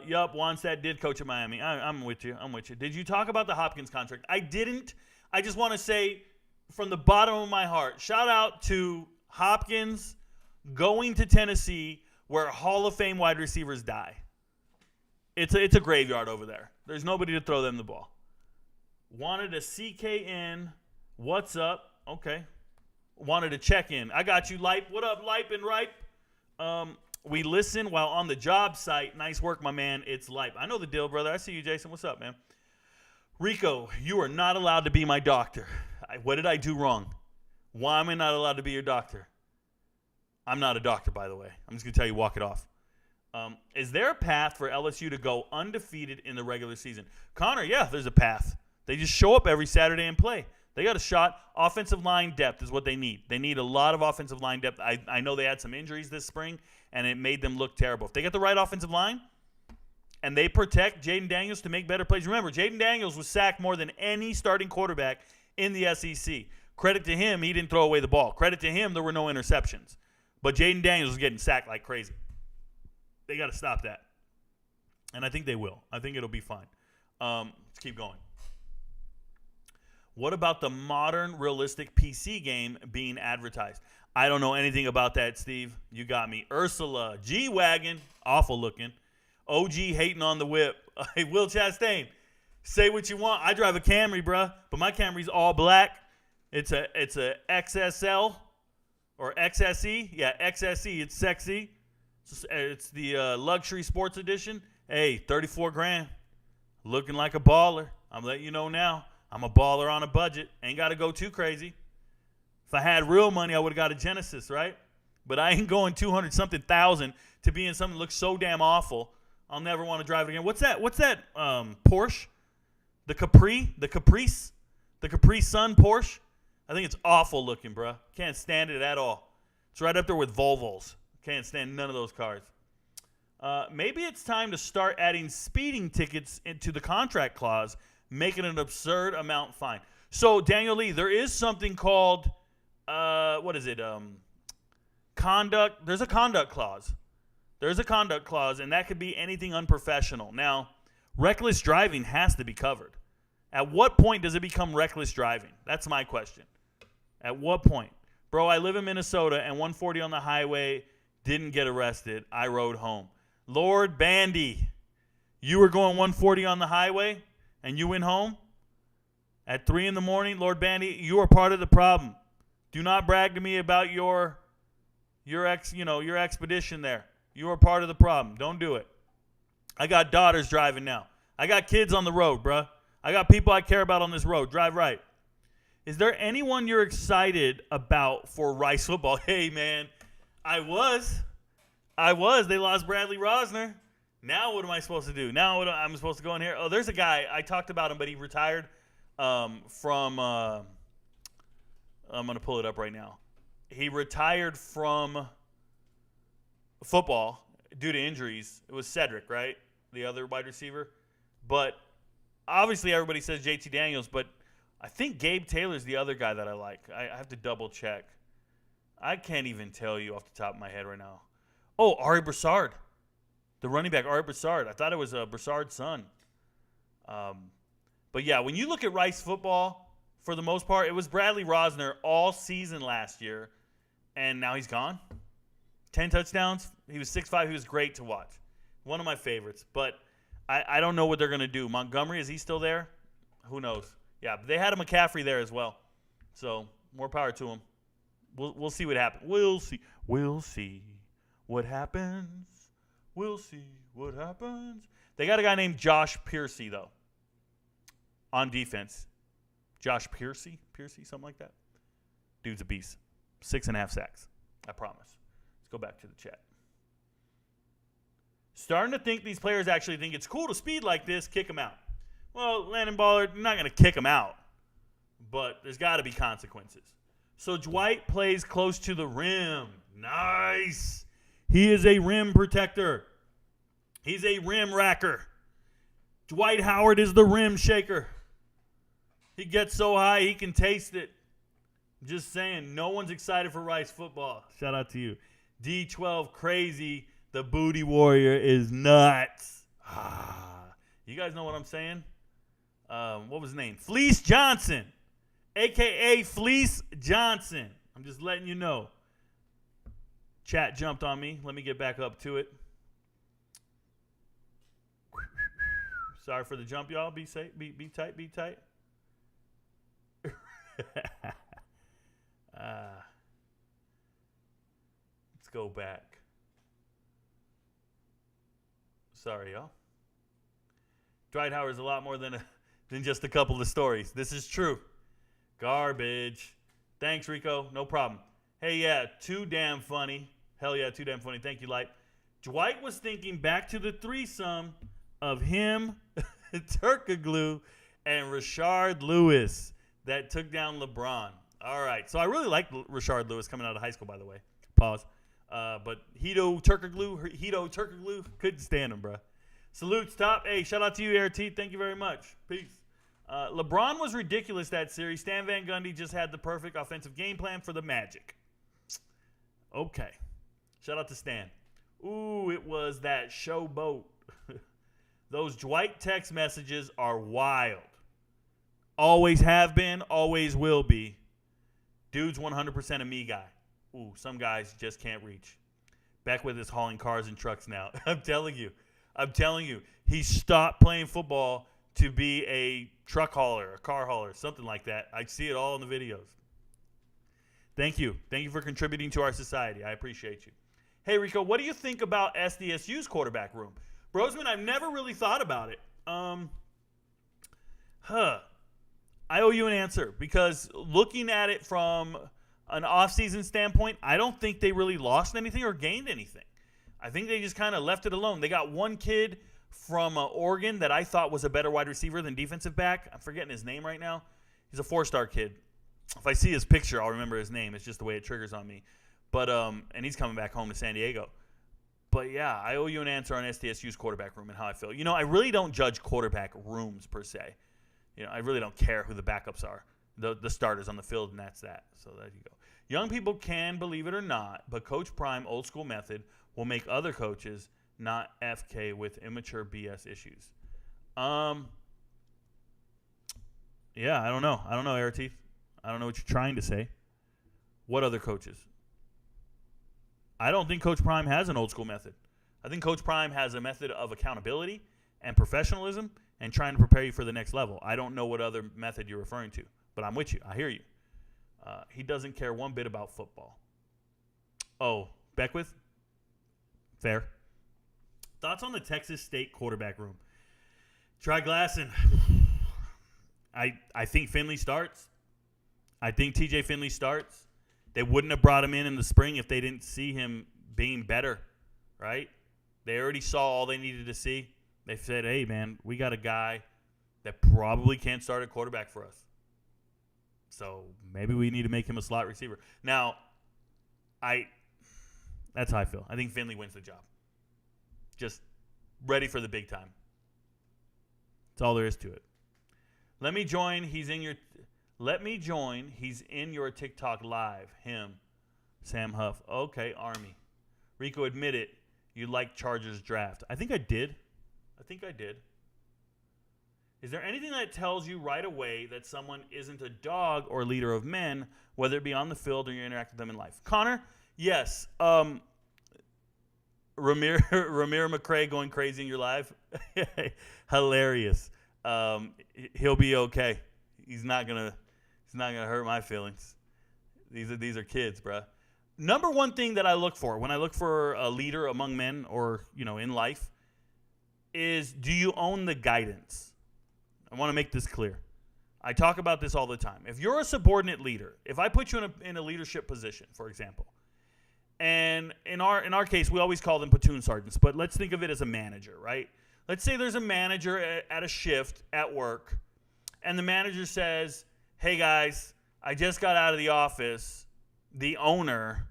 Yup, Wannstedt did coach at Miami. I'm with you. Did you talk about the Hopkins contract? I didn't. I just want to say from the bottom of my heart, shout out to Hopkins going to Tennessee where Hall of Fame wide receivers die. It's a graveyard over there. There's nobody to throw them the ball. Wanted a CKN. What's up? Okay. Wanted to check in. I got you, Lipe. What up, Lipe and Ripe? We listen while on the job site. Nice work, my man. It's Lipe. I know the deal, brother. I see you, Jason. What's up, man? Rico, you are not allowed to be my doctor. What did I do wrong? Why am I not allowed to be your doctor? I'm not a doctor, by the way. I'm just going to tell you, walk it off. Is there a path for LSU to go undefeated in the regular season? Connor, yeah, there's a path. They just show up every Saturday and play. They got a shot. Offensive line depth is what they need. They need a lot of offensive line depth. I know they had some injuries this spring, and it made them look terrible. If they get the right offensive line and they protect Jaden Daniels to make better plays. Remember, Jaden Daniels was sacked more than any starting quarterback in the SEC. Credit to him, he didn't throw away the ball. Credit to him, there were no interceptions. But Jaden Daniels was getting sacked like crazy. They got to stop that. And I think they will. I think it'll be fine. Let's keep going. What about the modern realistic PC game being advertised? I don't know anything about that, Steve. You got me. Ursula, G-Wagon, awful looking. OG hating on the whip. Hey, Will Chastain, say what you want. I drive a Camry, bruh, but my Camry's all black. It's a XSL or XSE. Yeah, XSE. It's sexy. It's the luxury sports edition. Hey, 34 grand. Looking like a baller. I'm letting you know now. I'm a baller on a budget. Ain't got to go too crazy. If I had real money, I would have got a Genesis, right? But I ain't going 200-something thousand to be in something that looks so damn awful. I'll never want to drive it again. What's that Porsche? The Caprice Sun Porsche? I think it's awful looking, bruh. Can't stand it at all. It's right up there with Volvos. Can't stand none of those cars. Maybe it's time to start adding speeding tickets into the contract clause, making an absurd amount fine. So, Daniel Lee, there is something called, conduct. There's a conduct clause. And that could be anything unprofessional. Now, reckless driving has to be covered. At what point does it become reckless driving? That's my question. At what point? Bro, I live in Minnesota, and 140 on the highway, didn't get arrested. I rode home. Lord Bandy, you were going 140 on the highway, and you went home at 3 in the morning? Lord Bandy, you are part of the problem. Do not brag to me about your expedition there. You are part of the problem. Don't do it. I got daughters driving now. I got kids on the road, bruh. I got people I care about on this road. Drive right. Is there anyone you're excited about for Rice football? Hey, man, I was. They lost Bradley Rosner. Now what am I supposed to do? Now I'm supposed to go in here? Oh, there's a guy. I talked about him, but he retired from I'm going to pull it up right now. He retired from football due to injuries. It was Cedric, right? The other wide receiver. But obviously everybody says JT Daniels, but I think Gabe Taylor's the other guy that I like. I have to double check. I can't even tell you off the top of my head right now. Oh, Ari Broussard. The running back, Ari Broussard. I thought it was Broussard's son. But yeah, when you look at Rice football, for the most part, it was Bradley Rosner all season last year, and now he's gone. 10 touchdowns. He was 6'5". He was great to watch. One of my favorites. But I don't know what they're going to do. Montgomery, is he still there? Who knows? Yeah, but they had a McCaffrey there as well. So more power to him. We'll see what happens. We'll see what happens. We'll see what happens. They got a guy named Josh Piercy, though, on defense. Josh Piercy, something like that. Dude's a beast. 6.5 sacks. I promise. Let's go back to the chat. Starting to think these players actually think it's cool to speed like this. Kick them out. Well, Landon Ballard, you're not going to kick him out, but there's got to be consequences. So Dwight plays close to the rim. Nice. He is a rim protector. He's a rim racker. Dwight Howard is the rim shaker. He gets so high he can taste it. Just saying, no one's excited for Rice football. Shout out to you. D12 crazy. The booty warrior is nuts. You guys know what I'm saying? What was his name? Fleece Johnson, a.k.a. Fleece Johnson. I'm just letting you know. Chat jumped on me. Let me get back up to it. Sorry for the jump, y'all. Be safe. Be tight. Be tight. Let's go back. Sorry, y'all. Dwight Howard's a lot more than just a couple of stories. This is true. Garbage. Thanks, Rico. No problem. Hey, yeah, too damn funny. Hell yeah, too damn funny. Thank you, Light. Dwight was thinking back to the threesome of him, Turkoglu, and Rashard Lewis that took down LeBron. All right. So I really like Rashard Lewis coming out of high school, by the way. Pause. But Hito Turkoglu, couldn't stand him, bro. Salutes, top. Hey, shout out to you, ART. Thank you very much. Peace. LeBron was ridiculous that series. Stan Van Gundy just had the perfect offensive game plan for the Magic. Okay. Shout out to Stan. Ooh, it was that showboat. Those Dwight text messages are wild. Always have been, always will be. Dude's 100% a me guy. Ooh, some guys just can't reach. Beckwith is hauling cars and trucks now. I'm telling you. He stopped playing football to be a truck hauler, a car hauler, something like that. I see it all in the videos. Thank you. Thank you for contributing to our society. I appreciate you. Hey, Rico, what do you think about SDSU's quarterback room? Brosman, I've never really thought about it. I owe you an answer because looking at it from an off-season standpoint, I don't think they really lost anything or gained anything. I think they just kind of left it alone. They got one kid from Oregon that I thought was a better wide receiver than defensive back. I'm forgetting his name right now. He's a 4-star kid. If I see his picture, I'll remember his name. It's just the way it triggers on me. But and he's coming back home to San Diego. But, yeah, I owe you an answer on SDSU's quarterback room and how I feel. You know, I really don't judge quarterback rooms per se. You know, I really don't care who the backups are, the starters on the field, and that's that. So there you go. Young people can believe it or not, but Coach Prime, old school method, will make other coaches not FK with immature BS issues. Yeah, I don't know. Airteeth. I don't know what you're trying to say. What other coaches? I don't think Coach Prime has an old school method. I think Coach Prime has a method of accountability and professionalism and trying to prepare you for the next level. I don't know what other method you're referring to, but I'm with you. I hear you. He doesn't care one bit about football. Oh, Beckwith? Fair. Thoughts on the Texas State quarterback room? Try Glasson. I think Finley starts. I think TJ Finley starts. They wouldn't have brought him in the spring if they didn't see him being better, right? They already saw all they needed to see. They said, hey, man, we got a guy that probably can't start at quarterback for us. So maybe we need to make him a slot receiver. Now, that's how I feel. I think Finley wins the job. Just ready for the big time. That's all there is to it. Let me join. He's in your TikTok live. Him, Sam Huff. Okay, Army. Rico, admit it. You like Chargers draft. I think I did. Is there anything that tells you right away that someone isn't a dog or leader of men, whether it be on the field or you interact with them in life? Connor, yes. Ramir McCray going crazy in your live. Hilarious. He'll be okay. He's not gonna hurt my feelings. These are kids, bruh. Number one thing that I look for when I look for a leader among men or in life is, do you own the guidance? I want to make this clear. I talk about this all the time. If you're a subordinate leader, if I put you in a leadership position, for example, and in our case, we always call them platoon sergeants, but let's think of it as a manager, right? Let's say there's a manager at a shift at work, and the manager says, hey, guys, I just got out of the office. The owner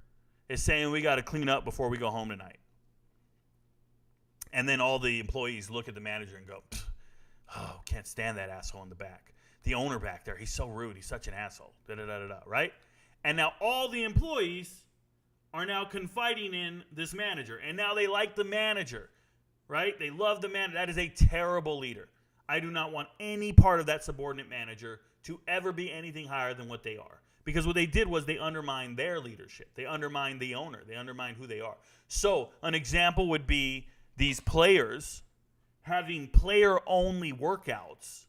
is saying we got to clean up before we go home tonight. And then all the employees look at the manager and go, oh, can't stand that asshole in the back. The owner back there, he's so rude. He's such an asshole. Da-da-da-da-da, right? And now all the employees are now confiding in this manager. And now they like the manager, right? They love the manager. That is a terrible leader. I do not want any part of that subordinate manager to ever be anything higher than what they are. Because what they did was they undermined their leadership. They undermined the owner. They undermined who they are. So an example would be these players having player-only workouts,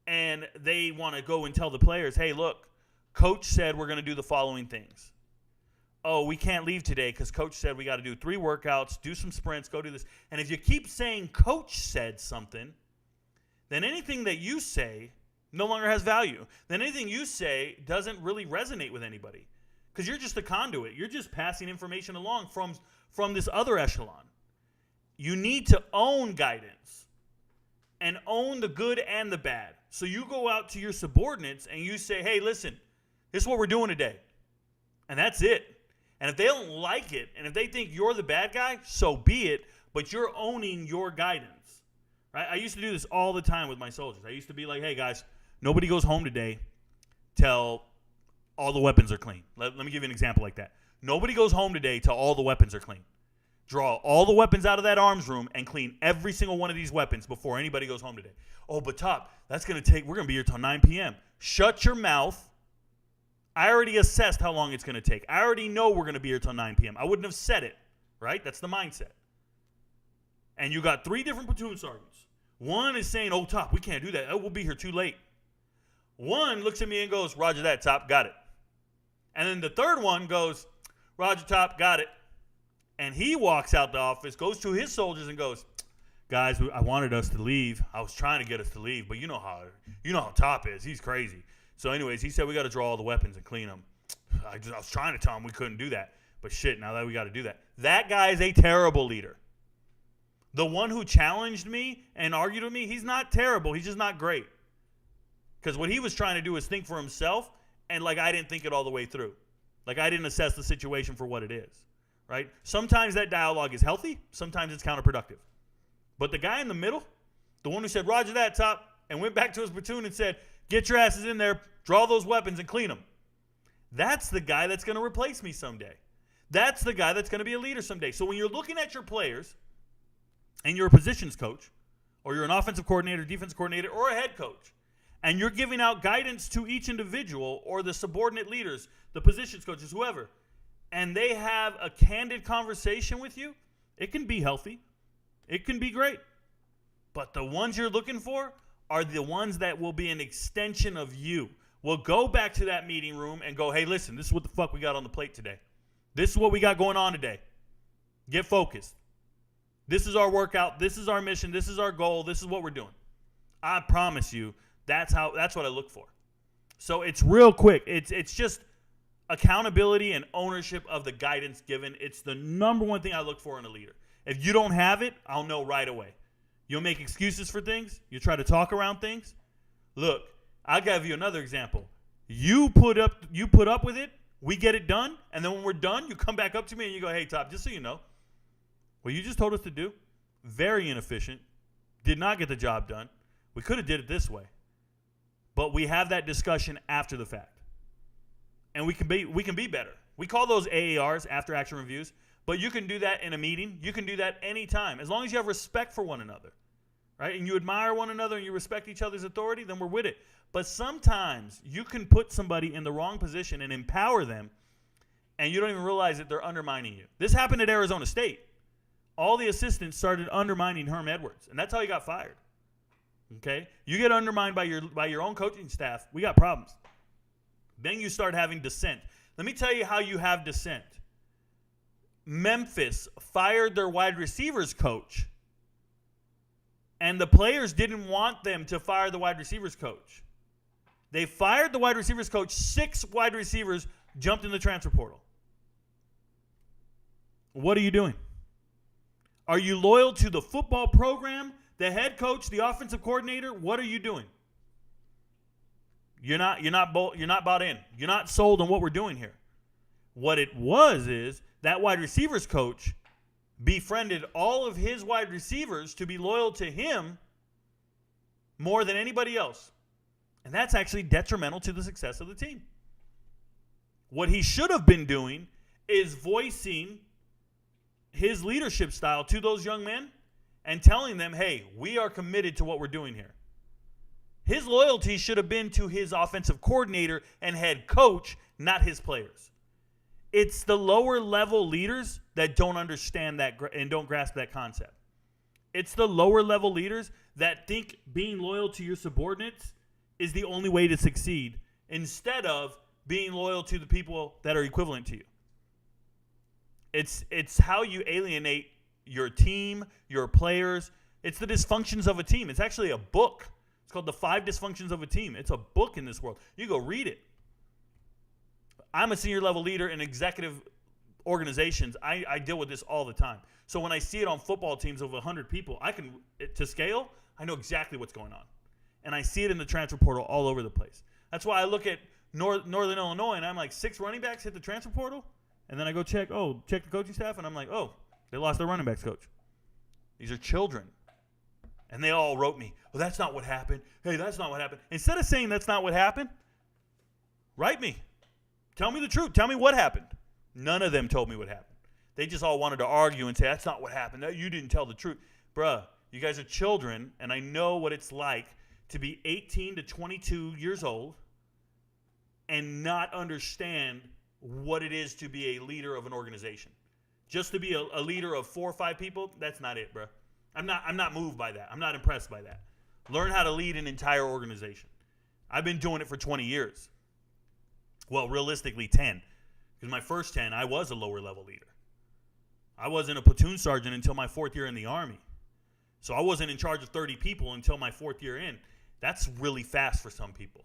and they want to go and tell the players, hey, look, coach said we're going to do the following things. Oh, we can't leave today because coach said we got to do 3 workouts, do some sprints, go do this. And if you keep saying coach said something, then anything that you say no longer has value. Then anything you say doesn't really resonate with anybody because you're just a conduit. You're just passing information along from this other echelon. You need to own guidance and own the good and the bad. So you go out to your subordinates and you say, hey, listen, this is what we're doing today. And that's it. And if they don't like it and if they think you're the bad guy, so be it, but you're owning your guidance. Right? I used to do this all the time with my soldiers. I used to be like, hey, guys, nobody goes home today till all the weapons are clean. Let me give you an example like that. Nobody goes home today till all the weapons are clean. Draw all the weapons out of that arms room and clean every single one of these weapons before anybody goes home today. Oh, but Top, we're going to be here till 9 p.m. Shut your mouth. I already assessed how long it's going to take. I already know we're going to be here till 9 p.m. I wouldn't have said it, right? That's the mindset. And you got 3 different platoon sergeants. One is saying, oh, Top, we can't do that. Oh, we'll be here too late. One looks at me and goes, Roger that, Top, got it. And then the third one goes, Roger, Top, got it. And he walks out the office, goes to his soldiers and goes, guys, I wanted us to leave. I was trying to get us to leave, but you know how Top is. He's crazy. So anyways, he said we got to draw all the weapons and clean them. I was trying to tell him we couldn't do that. But shit, now that we got to do that. That guy is a terrible leader. The one who challenged me and argued with me, he's not terrible. He's just not great. Because what he was trying to do is think for himself, and like I didn't think it all the way through. Like I didn't assess the situation for what it is. Right? Sometimes that dialogue is healthy. Sometimes it's counterproductive. But the guy in the middle, the one who said, Roger that, Top, and went back to his platoon and said, get your asses in there, draw those weapons and clean them. That's the guy that's going to replace me someday. That's the guy that's going to be a leader someday. So when you're looking at your players and you're a positions coach, or you're an offensive coordinator, defensive coordinator, or a head coach, and you're giving out guidance to each individual or the subordinate leaders, the positions coaches, whoever, and they have a candid conversation with you, it can be healthy. It can be great. But the ones you're looking for are the ones that will be an extension of you. We'll go back to that meeting room and go, hey, listen, this is what the fuck we got on the plate today. This is what we got going on today. Get focused. This is our workout. This is our mission. This is our goal. This is what we're doing. I promise you, that's what I look for. So it's real quick. It's just accountability and ownership of the guidance given. It's the number one thing I look for in a leader. If you don't have it, I'll know right away. You'll make excuses for things. You try to talk around things. Look, I'll give you another example. You put up with it. We get it done. And then when we're done, you come back up to me and you go, hey, Top, just so you know, what you just told us to do, very inefficient, did not get the job done. We could have did it this way. But we have that discussion after the fact. And we can be better. We call those AARs, after action reviews. But you can do that in a meeting. You can do that anytime. As long as you have respect for one another, right? And you admire one another and you respect each other's authority, then we're with it. But sometimes you can put somebody in the wrong position and empower them, and you don't even realize that they're undermining you. This happened at Arizona State. All the assistants started undermining Herm Edwards, and that's how he got fired. Okay? You get undermined by your own coaching staff, we got problems. Then you start having dissent. Let me tell you how you have dissent. Memphis fired their wide receivers coach, and the players didn't want them to fire the wide receivers coach. They fired the wide receivers coach. 6 wide receivers jumped in the transfer portal. What are you doing? Are you loyal to the football program, the head coach, the offensive coordinator? What are you doing? You're not bought in. You're not sold on what we're doing here. What it was is that wide receivers coach befriended all of his wide receivers to be loyal to him more than anybody else. And that's actually detrimental to the success of the team. What he should have been doing is voicing his leadership style to those young men and telling them, hey, we are committed to what we're doing here. His loyalty should have been to his offensive coordinator and head coach, not his players. It's the lower level leaders that don't understand that and don't grasp that concept. It's the lower level leaders that think being loyal to your subordinates is the only way to succeed, instead of being loyal to the people that are equivalent to you. It's how you alienate your team, your players. It's the dysfunctions of a team. It's actually a book. It's called The 5 Dysfunctions of a Team. It's a book in this world. You go read it. I'm a senior level leader in executive organizations. I deal with this all the time. So when I see it on football teams of 100 people, to scale, I know exactly what's going on. And I see it in the transfer portal all over the place. That's why I look at Northern Illinois, and I'm like, 6 running backs hit the transfer portal? And then I go check the coaching staff, and I'm like, oh, they lost their running backs coach. These are children. And they all wrote me, well, that's not what happened. Hey, that's not what happened. Instead of saying that's not what happened, write me. Tell me the truth. Tell me what happened. None of them told me what happened. They just all wanted to argue and say, that's not what happened. You didn't tell the truth. Bruh, you guys are children, and I know what it's like to be 18 to 22 years old and not understand what it is to be a leader of an organization. Just to be a leader of 4 or 5 people, that's not it, bruh. I'm not moved by that. I'm not impressed by that. Learn how to lead an entire organization. I've been doing it for 20 years. Well, realistically, 10. Because my first 10, I was a lower level leader. I wasn't a platoon sergeant until my 4th year in the Army. So I wasn't in charge of 30 people until my 4th year in. That's really fast for some people.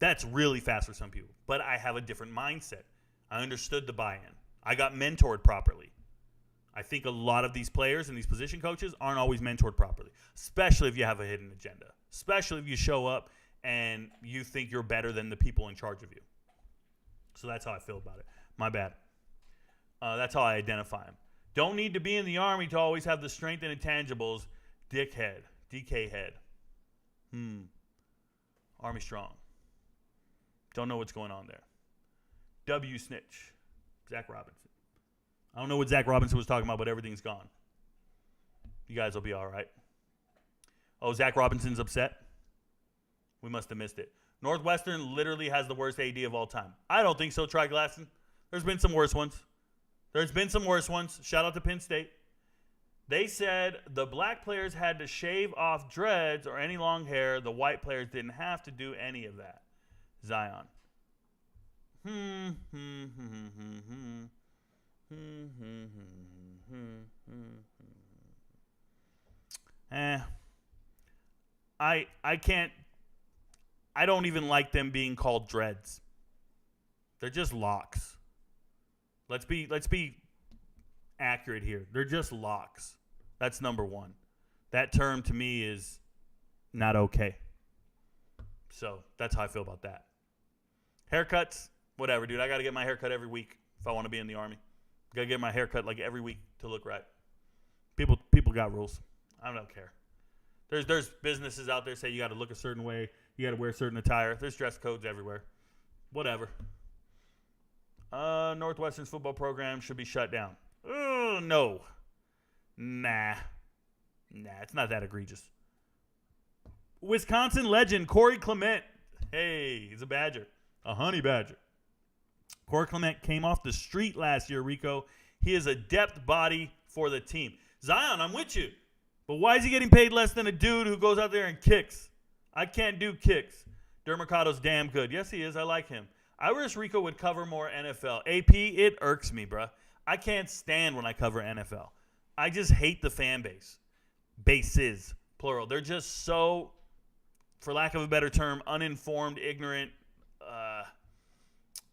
That's really fast for some people. But I have a different mindset. I understood the buy-in. I got mentored properly. I think a lot of these players and these position coaches aren't always mentored properly, especially if you have a hidden agenda, especially if you show up and you think you're better than the people in charge of you. So that's how I feel about it. My bad. That's how I identify them. Don't need to be in the Army to always have the strength and intangibles. Dickhead. DK head. Army strong. Don't know what's going on there. W snitch. Zach Robinson. I don't know what Zach Robinson was talking about, but everything's gone. You guys will be all right. Oh, Zach Robinson's upset? We must have missed it. Northwestern literally has the worst AD of all time. I don't think so, Tri Glasson. There's been some worse ones. Shout out to Penn State. They said the black players had to shave off dreads or any long hair. The white players didn't have to do any of that. Zion. I don't even like them being called dreads. They're just locks. Let's be accurate here. They're just locks. That's number one. That term to me is not okay. So that's how I feel about that. Haircuts, whatever, dude. I got to get my haircut every week if I want to be in the Army. Got to get my haircut like every week to look right. People got rules. I don't care. There's businesses out there say you got to look a certain way. You got to wear a certain attire. There's dress codes everywhere. Whatever. Northwestern's football program should be shut down. Oh, no. Nah, it's not that egregious. Wisconsin legend Corey Clement. Hey, he's a Badger. A honey badger. Corey Clement came off the street last year, Rico. He is a depth body for the team. Zion, I'm with you. But why is he getting paid less than a dude who goes out there and kicks? I can't do kicks. Dermacado's damn good. Yes, he is. I like him. I wish Rico would cover more NFL. AP, it irks me, bruh. I can't stand when I cover NFL. I just hate the fan base. Bases, plural. They're just so, for lack of a better term, uninformed, ignorant.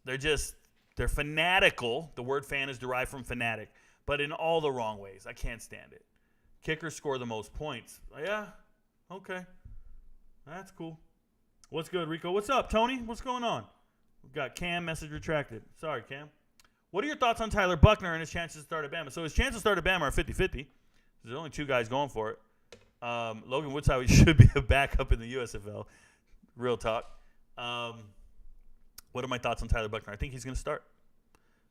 They're fanatical. The word fan is derived from fanatic, but in all the wrong ways. I can't stand it. Kickers score the most points. Yeah, okay. That's cool. What's good, Rico? What's up, Tony? What's going on? We've got Cam, message retracted. Sorry, Cam. What are your thoughts on Tyler Buckner and his chances to start at Bama? So his chances to start at Bama are 50-50. There's only 2 guys going for it. Logan Woodside should be a backup in the USFL. Real talk. What are my thoughts on Tyler Buckner? I think he's going to start.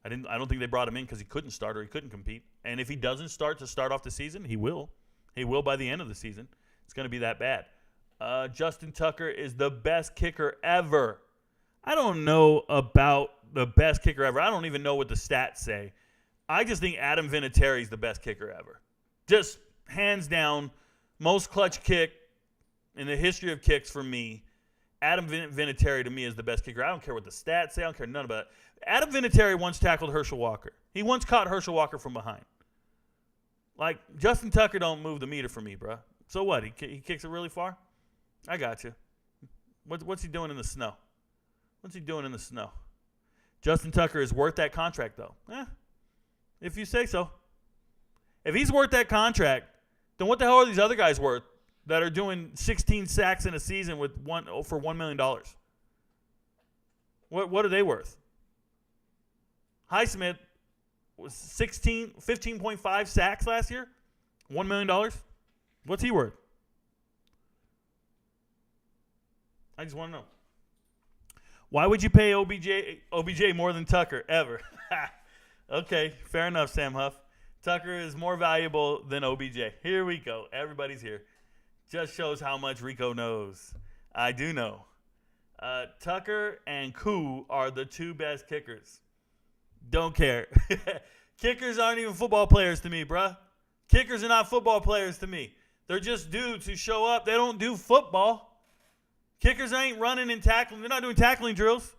I don't think they brought him in because he couldn't start or he couldn't compete. And if he doesn't start to start off the season, he will. He will by the end of the season. It's going to be that bad. Justin Tucker is the best kicker ever. I don't know about the best kicker ever. I don't even know what the stats say. I just think Adam Vinatieri is the best kicker ever. Just hands down, most clutch kick in the history of kicks for me. Adam Vinatieri to me is the best kicker. I don't care what the stats say. I don't care none about it. Adam Vinatieri once tackled Herschel Walker. He once caught Herschel Walker from behind. Like, Justin Tucker don't move the meter for me, bro. So what? He kicks it really far? I got you. What's he doing in the snow? What's he doing in the snow? Justin Tucker is worth that contract, though. If you say so. If he's worth that contract, then what the hell are these other guys worth that are doing 16 sacks in a season for $1 million? What are they worth? Highsmith was 15.5 sacks last year, $1 million. What's he worth? I just want to know. Why would you pay OBJ more than Tucker ever? Okay, fair enough, Sam Huff. Tucker is more valuable than OBJ. Here we go. Everybody's here. Just shows how much Rico knows. I do know. Tucker and Koo are the two best kickers. Don't care. Kickers aren't even football players to me, bruh. Kickers are not football players to me. They're just dudes who show up. They don't do football. Kickers ain't running and tackling. They're not doing tackling drills.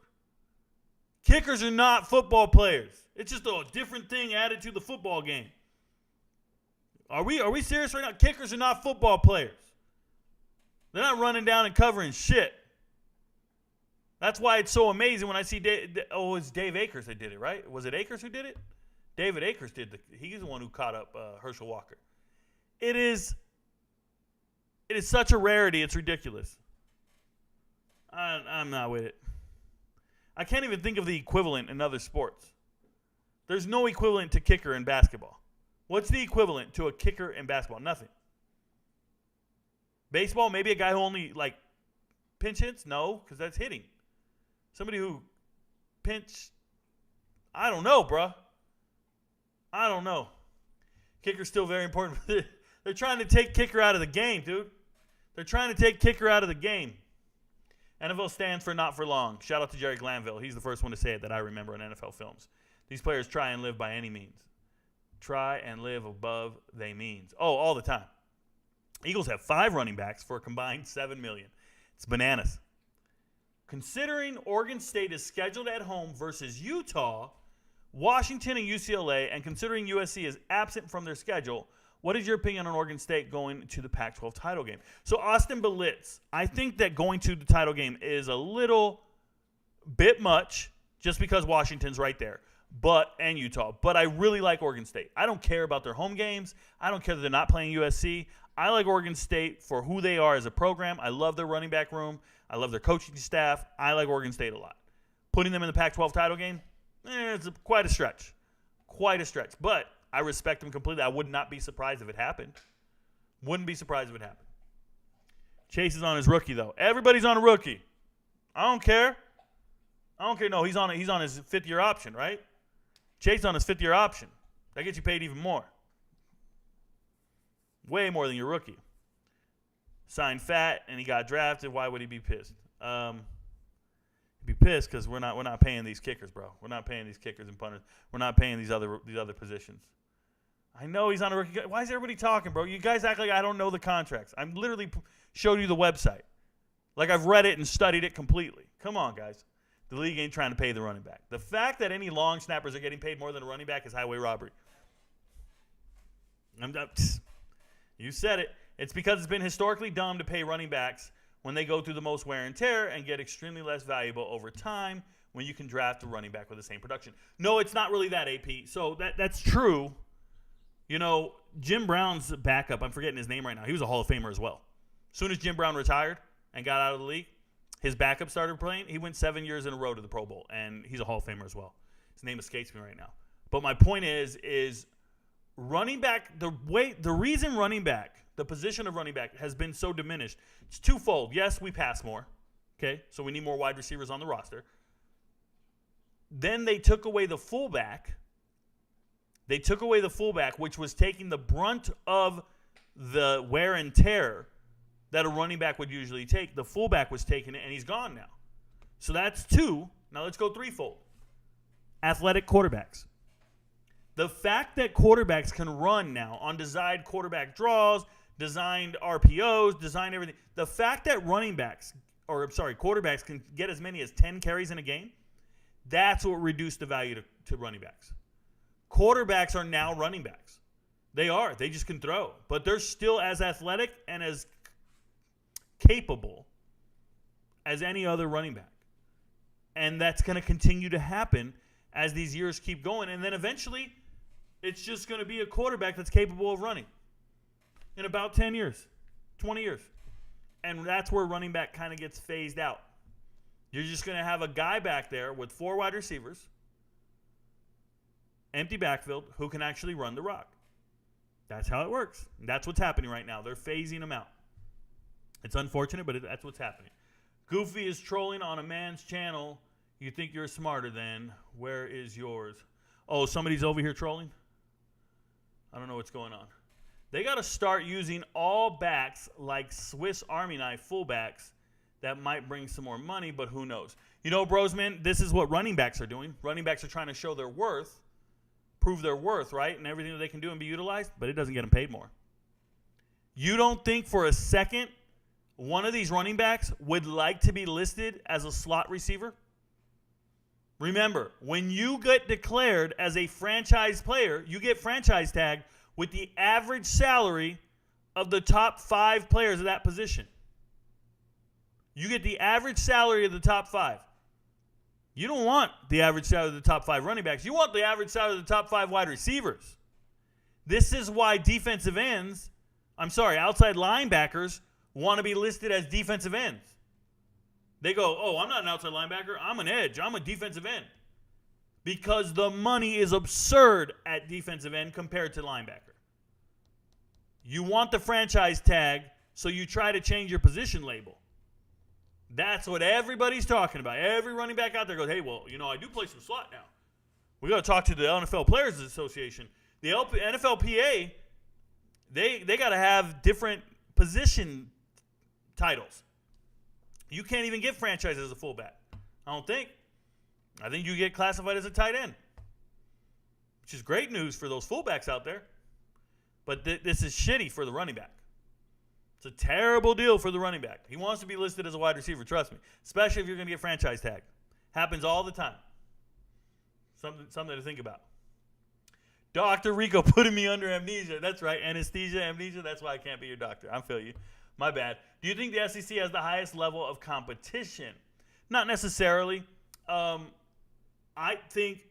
Kickers are not football players. It's just a different thing added to the football game. Are we serious right now? Kickers are not football players. They're not running down and covering shit. That's why it's so amazing when I see it's Dave Akers that did it, right? Was it Akers who did it? David Akers did he's the one who caught up Herschel Walker. It is such a rarity, it's ridiculous. I'm not with it. I can't even think of the equivalent in other sports. There's no equivalent to kicker in basketball. What's the equivalent to a kicker in basketball? Nothing. Baseball, maybe a guy who only pinch hits? No, because that's hitting. Somebody who I don't know, bruh. I don't know. Kicker's still very important. They're trying to take kicker out of the game, dude. They're trying to take kicker out of the game. NFL stands for not for long. Shout out to Jerry Glanville. He's the first one to say it that I remember in NFL films. These players try and live by any means. Try and live above they means. Oh, all the time. Eagles have 5 running backs for a combined $7 million. It's bananas. Considering Oregon State is scheduled at home versus Utah, Washington and UCLA, and considering USC is absent from their schedule, what is your opinion on Oregon State going to the Pac-12 title game? So Austin Belitz, I think that going to the title game is a little bit much just because Washington's right there, and Utah. But I really like Oregon State. I don't care about their home games. I don't care that they're not playing USC. I like Oregon State for who they are as a program. I love their running back room. I love their coaching staff. I like Oregon State a lot. Putting them in the Pac-12 title game, it's quite a stretch. Quite a stretch. But I respect them completely. I would not be surprised if it happened. Wouldn't be surprised if it happened. Chase is on his rookie, though. Everybody's on a rookie. I don't care. No, he's on his 5th-year option, right? Chase on his 5th-year option. That gets you paid even more. Way more than your rookie. Signed fat, and he got drafted. Why would he be pissed? He'd be pissed because we're not paying these kickers, bro. We're not paying these kickers and punters. We're not paying these other positions. I know he's on a rookie. Why is everybody talking, bro? You guys act like I don't know the contracts. I'm literally showed you the website. Like I've read it and studied it completely. Come on, guys. The league ain't trying to pay the running back. The fact that any long snappers are getting paid more than a running back is highway robbery. You said it. It's because it's been historically dumb to pay running backs when they go through the most wear and tear and get extremely less valuable over time when you can draft a running back with the same production. No, it's not really that, AP. So that's true. You know, Jim Brown's backup, I'm forgetting his name right now. He was a Hall of Famer as well. As soon as Jim Brown retired and got out of the league, his backup started playing. He went 7 years in a row to the Pro Bowl, and he's a Hall of Famer as well. His name escapes me right now. But my point is running back, the reason running back, the position of running back has been so diminished, it's twofold. Yes, we pass more, okay? So we need more wide receivers on the roster. Then they took away the fullback. Which was taking the brunt of the wear and tear that a running back would usually take. The fullback was taking it, and he's gone now. So that's 2. Now let's go threefold. Athletic quarterbacks. The fact that quarterbacks can run now on designed quarterback draws, designed RPOs, designed everything. The fact that quarterbacks can get as many as 10 carries in a game, that's what reduced the value to running backs. Quarterbacks are now running backs. They are. They just can throw. But they're still as athletic and as capable as any other running back. And that's going to continue to happen as these years keep going. And then eventually, it's just going to be a quarterback that's capable of running in about 10 years, 20 years. And that's where running back kind of gets phased out. You're just going to have a guy back there with 4 wide receivers, empty backfield, who can actually run the rock. That's how it works. That's what's happening right now. They're phasing him out. It's unfortunate, but that's what's happening. Goofy is trolling on a man's channel. You think you're smarter than. Where is yours? Oh, somebody's over here trolling? I don't know what's going on. They got to start using all backs like Swiss Army knife fullbacks. That might bring some more money, but who knows? You know, Brosman, this is what running backs are doing. Running backs are trying to show their worth, prove their worth, right? And everything that they can do and be utilized, but it doesn't get them paid more. You don't think for a second one of these running backs would like to be listed as a slot receiver? Remember, when you get declared as a franchise player, you get franchise tagged with the average salary of the top 5 players of that position. You get the average salary of the top 5. You don't want the average salary of the top 5 running backs. You want the average salary of the top 5 wide receivers. This is why outside linebackers want to be listed as defensive ends. They go, oh, I'm not an outside linebacker. I'm an edge. I'm a defensive end. Because the money is absurd at defensive end compared to linebacker. You want the franchise tag, so you try to change your position label. That's what everybody's talking about. Every running back out there goes, hey, well, I do play some slot now. We got to talk to the NFL Players Association. The NFLPA, they got to have different position titles. You can't even get franchised as a fullback. I don't think. I think you get classified as a tight end, which is great news for those fullbacks out there. But this is shitty for the running back. It's a terrible deal for the running back. He wants to be listed as a wide receiver, trust me, especially if you're going to get franchise tagged. Happens all the time. Something to think about. Dr. Rico putting me under amnesia. That's right, anesthesia, amnesia. That's why I can't be your doctor. I feel you. My bad. Do you think the SEC has the highest level of competition? Not necessarily. I think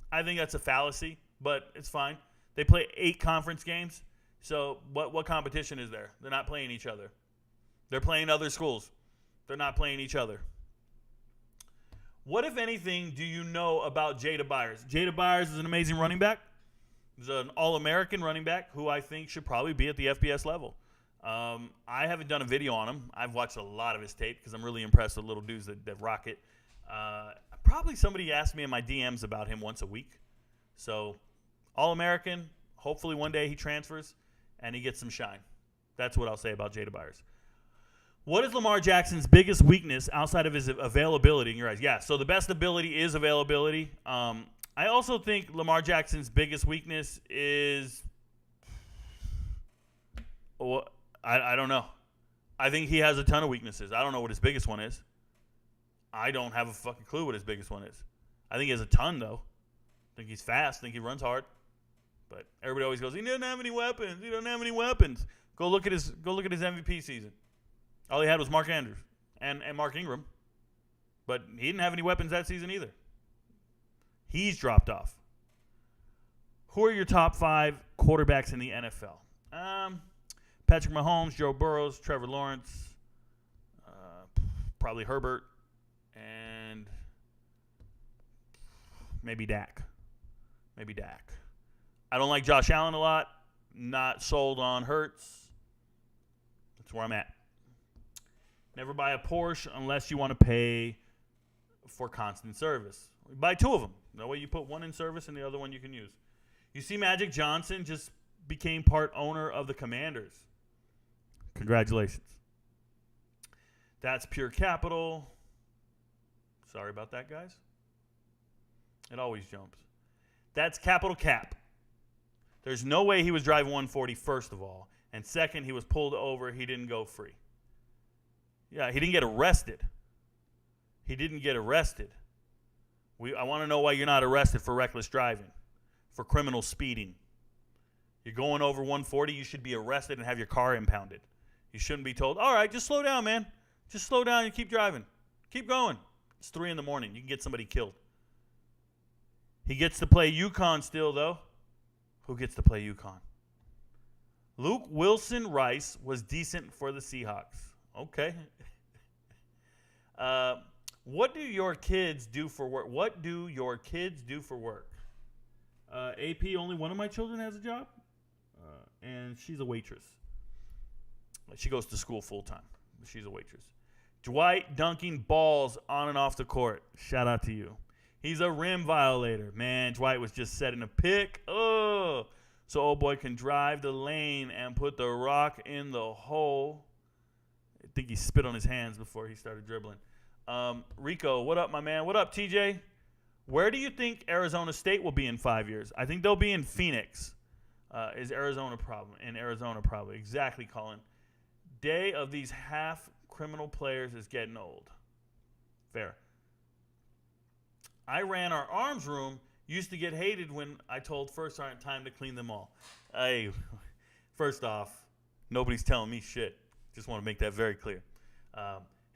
that's a fallacy, but it's fine. They play 8 conference games. So what competition is there? They're not playing each other. They're playing other schools. They're not playing each other. What, if anything, do you know about Jada Byers? Jada Byers is an amazing running back. He's an All-American running back who I think should probably be at the FBS level. I haven't done a video on him. I've watched a lot of his tape because I'm really impressed with little dudes that rock it. Probably somebody asked me in my DMs about him once a week. So, All-American. Hopefully one day he transfers and he gets some shine. That's what I'll say about Jada Byers. What is Lamar Jackson's biggest weakness outside of his availability in your eyes? Yeah, so the best ability is availability. I also think Lamar Jackson's biggest weakness is I don't know. I think he has a ton of weaknesses. I don't know what his biggest one is. I don't have a fucking clue what his biggest one is. I think he has a ton, though. I think he's fast. I think he runs hard. But everybody always goes, he doesn't have any weapons. He doesn't have any weapons. Go look at his MVP season. All he had was Mark Andrews and Mark Ingram. But he didn't have any weapons that season either. He's dropped off. Who are your top 5 quarterbacks in the NFL? Patrick Mahomes, Joe Burrows, Trevor Lawrence, probably Herbert, and maybe Dak. I don't like Josh Allen a lot. Not sold on Hurts. That's where I'm at. Never buy a Porsche unless you want to pay for constant service. Buy 2 of them. That way you put one in service and the other one you can use. You see, Magic Johnson just became part owner of the Commanders. Congratulations. That's pure capital. Sorry about that, guys. It always jumps. That's capital cap. There's no way he was driving 140, first of all. And second, he was pulled over. He didn't go free. Yeah, he didn't get arrested. I want to know why you're not arrested for reckless driving, for criminal speeding. You're going over 140, you should be arrested and have your car impounded. You shouldn't be told, all right, just slow down, man. Just slow down and keep driving. Keep going. It's 3 a.m. You can get somebody killed. He gets to play UConn still, though. Who gets to play UConn? Luke Wilson Rice was decent for the Seahawks. Okay. What do your kids do for work? AP, only one of my children has a job, and she's a waitress. She goes to school full time. She's a waitress. Dwight dunking balls on and off the court. Shout out to you. He's a rim violator. Man, Dwight was just setting a pick. Oh, so old boy can drive the lane and put the rock in the hole. I think he spit on his hands before he started dribbling. Rico, what up, my man? What up, TJ? Where do you think Arizona State will be in 5 years? I think they'll be in Phoenix. Is Arizona problem? In Arizona, probably. Exactly, Colin. Day of these half-criminal players is getting old. Fair. I ran our arms room. Used to get hated when I told First Sergeant time to clean them all. Hey, first off, nobody's telling me shit. Just want to make that very clear.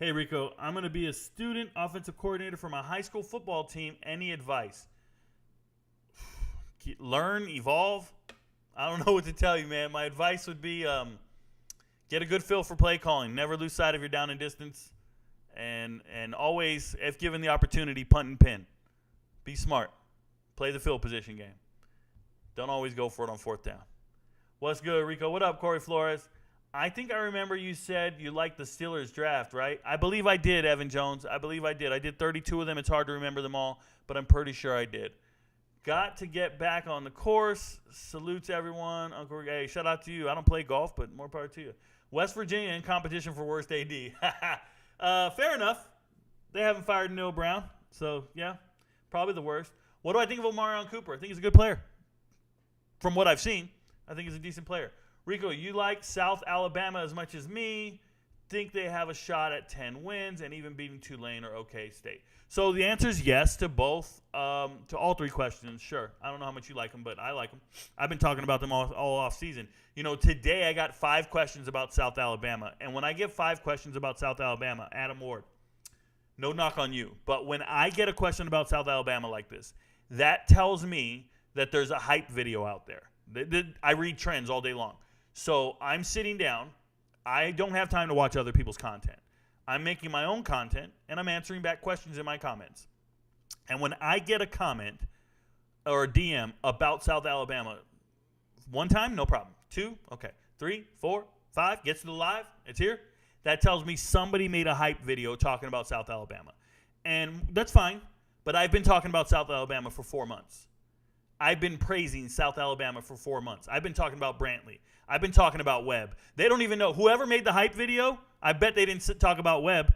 Hey, Rico, I'm going to be a student offensive coordinator for my high school football team. Any advice? Learn, evolve. I don't know what to tell you, man. My advice would be get a good feel for play calling. Never lose sight of your down and distance. And always, if given the opportunity, punt and pin. Be smart. Play the field position game. Don't always go for it on fourth down. What's good, Rico? What up, Corey Flores? I think I remember you said you liked the Steelers draft, right? I believe I did, Evan Jones. I believe I did. I did 32 of them. It's hard to remember them all, but I'm pretty sure I did. Got to get back on the course. Salutes everyone. Uncle, hey, shout out to you. I don't play golf, but more power to you. West Virginia in competition for worst AD. Fair enough. They haven't fired Neil Brown, so yeah, probably the worst. What do I think of Omarion Cooper? I think he's a good player. From what I've seen, I think he's a decent player. Rico, you like South Alabama as much as me. Think they have a shot at 10 wins and even beating Tulane or OK State. So the answer is yes to both, to all three questions. Sure. I don't know how much you like them, but I like them. I've been talking about them all off season. You know, today I got 5 questions about South Alabama. And when I get 5 questions about South Alabama, Adam Ward, no knock on you. But when I get a question about South Alabama like this, that tells me that there's a hype video out there. I read trends all day long. So I'm sitting down. I don't have time to watch other people's content. I'm making my own content, and I'm answering back questions in my comments. And when I get a comment or a DM about South Alabama, 1 time, no problem. 2, okay. 3, 4, 5, gets to the live, it's here. That tells me somebody made a hype video talking about South Alabama. And that's fine, but I've been talking about South Alabama for 4 months. I've been praising South Alabama for 4 months. I've been talking about Brantley. I've been talking about Webb. They don't even know. Whoever made the hype video, I bet they didn't talk about Webb.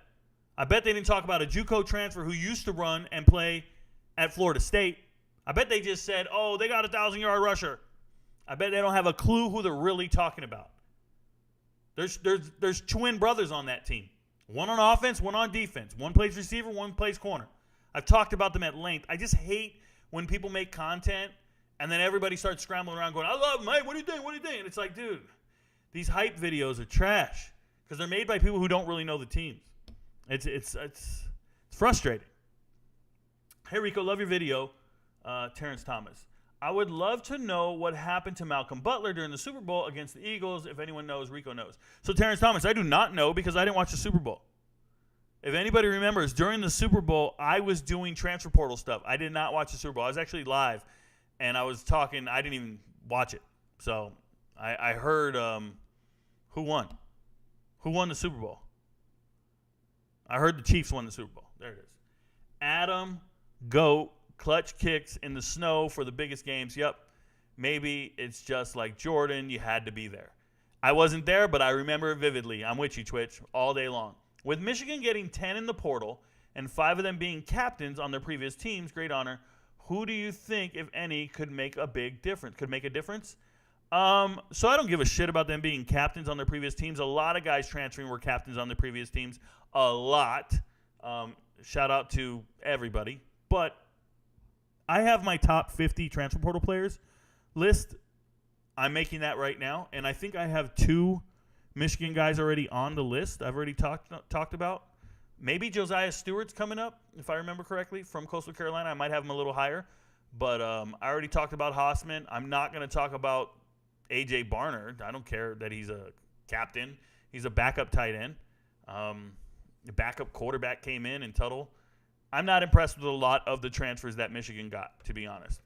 I bet they didn't talk about a JUCO transfer who used to run and play at Florida State. I bet they just said, oh, they got a 1,000-yard rusher. I bet they don't have a clue who they're really talking about. There's twin brothers on that team. One on offense, one on defense. One plays receiver, one plays corner. I've talked about them at length. I just hate when people make content and then everybody starts scrambling around going, I love them. Hey, what do you think? What do you think? And it's like, dude, these hype videos are trash because they're made by people who don't really know the teams. It's frustrating. Hey, Rico, love your video. Terrence Thomas. I would love to know what happened to Malcolm Butler during the Super Bowl against the Eagles. If anyone knows, Rico knows. So, Terrence Thomas, I do not know because I didn't watch the Super Bowl. If anybody remembers, during the Super Bowl, I was doing transfer portal stuff. I did not watch the Super Bowl. I was actually live, and I was talking. I didn't even watch it. So I heard who won. Who won the Super Bowl? I heard the Chiefs won the Super Bowl. There it is. Adam Goat, clutch kicks in the snow for the biggest games. Yep. Maybe it's just like Jordan. You had to be there. I wasn't there, but I remember it vividly. I'm with you, Twitch, all day long. With Michigan getting 10 in the portal and 5 of them being captains on their previous teams, great honor, who do you think, if any, could make a big difference? Could make a difference? So I don't give a shit about them being captains on their previous teams. A lot of guys transferring were captains on their previous teams. A lot. Shout out to everybody. But I have my top 50 transfer portal players list. I'm making that right now. And I think I have 2 Michigan guys already on the list I've already talked about. Maybe Josiah Stewart's coming up, if I remember correctly, from Coastal Carolina. I might have him a little higher. But I already talked about Hausman. I'm not going to talk about A.J. Barnard. I don't care that he's a captain. He's a backup tight end. The backup quarterback came in Tuttle. I'm not impressed with a lot of the transfers that Michigan got, to be honest.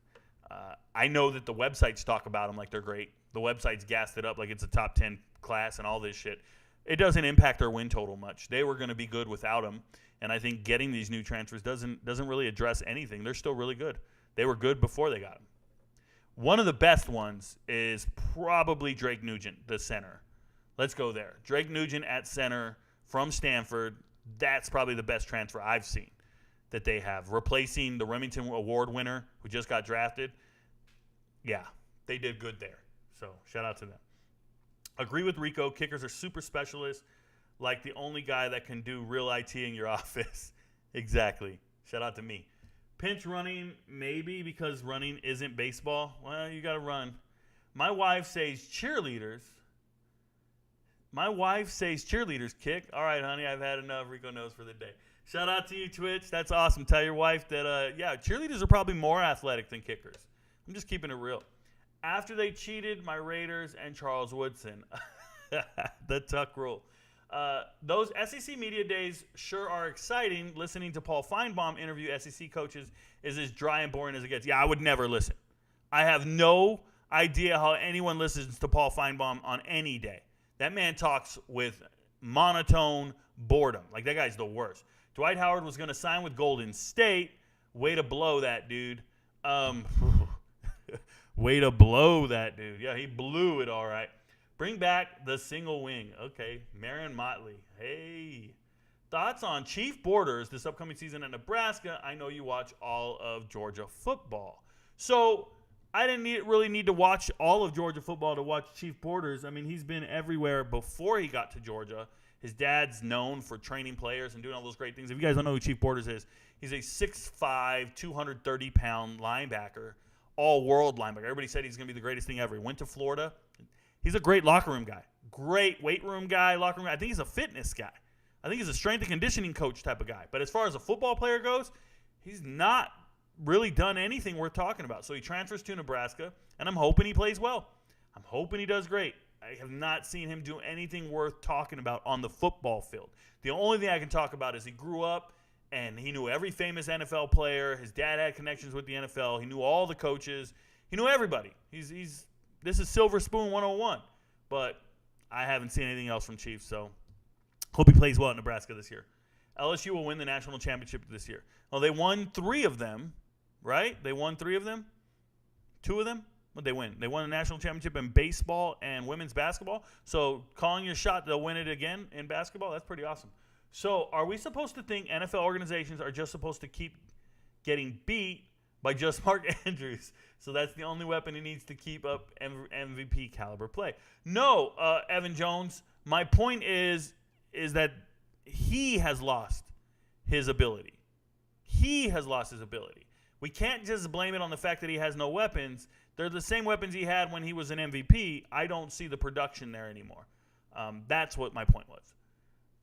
I know that the websites talk about them like they're great. The websites gassed it up like it's a top 10 class and all this shit. it doesn't impact their win total much. They were going to be good without him, and I think getting these new transfers doesn't really address anything. They're still really good. They were good before they got him. One of the best ones is probably Drake Nugent, the center. Let's go there. Drake Nugent at center from Stanford. That's probably the best transfer I've seen that they have. Replacing the Remington Award winner who just got drafted. Yeah, they did good there. So shout out to them. Agree with Rico. Kickers are super specialists, like the only guy that can do real IT in your office. Exactly. Shout out to me. Pinch running, maybe because running isn't baseball. Well, you got to run. My wife says cheerleaders. Kick. All right, honey, I've had enough. Rico knows for the day. Shout out to you, Twitch. That's awesome. Tell your wife that, cheerleaders are probably more athletic than kickers. I'm just keeping it real. After they cheated, my Raiders and Charles Woodson. The Tuck rule. Those SEC media days sure are exciting. Listening to Paul Feinbaum interview SEC coaches is as dry and boring as it gets. Yeah, I would never listen. I have no idea how anyone listens to Paul Feinbaum on any day. That man talks with monotone boredom. Like, that guy's the worst. Dwight Howard was going to sign with Golden State. Way to blow that, dude. Way to blow that, dude. Yeah, he blew it all right. Bring back the single wing. Okay, Marion Motley. Hey. Thoughts on Chief Borders this upcoming season at Nebraska? I know you watch all of Georgia football. So I didn't really need to watch all of Georgia football to watch Chief Borders. I mean, he's been everywhere before he got to Georgia. His dad's known for training players and doing all those great things. If you guys don't know who Chief Borders is, he's a 6'5", 230-pound linebacker, all-world linebacker. Everybody said he's going to be the greatest thing ever. He went to Florida. He's a great locker room guy. Great weight room guy, locker room guy. I think he's a fitness guy. I think he's a strength and conditioning coach type of guy. But as far as a football player goes, he's not really done anything worth talking about. So he transfers to Nebraska, and I'm hoping he plays well. I'm hoping he does great. I have not seen him do anything worth talking about on the football field. The only thing I can talk about is he grew up and he knew every famous NFL player. His dad had connections with the NFL. He knew all the coaches. He knew everybody. This is Silver Spoon 101. But I haven't seen anything else from Chiefs, so hope he plays well at Nebraska this year. LSU will win the national championship this year. Well, they won 3 of them, right? They won 3 of them? 2 of them? What did they win? They won the national championship in baseball and women's basketball. So calling your shot, they'll win it again in basketball. That's pretty awesome. So are we supposed to think NFL organizations are just supposed to keep getting beat by just Mark Andrews? So that's the only weapon he needs to keep up MVP caliber play. No, Evan Jones, my point is that he has lost his ability. He has lost his ability. We can't just blame it on the fact that he has no weapons. They're the same weapons he had when he was an MVP. I don't see the production there anymore. That's what my point was.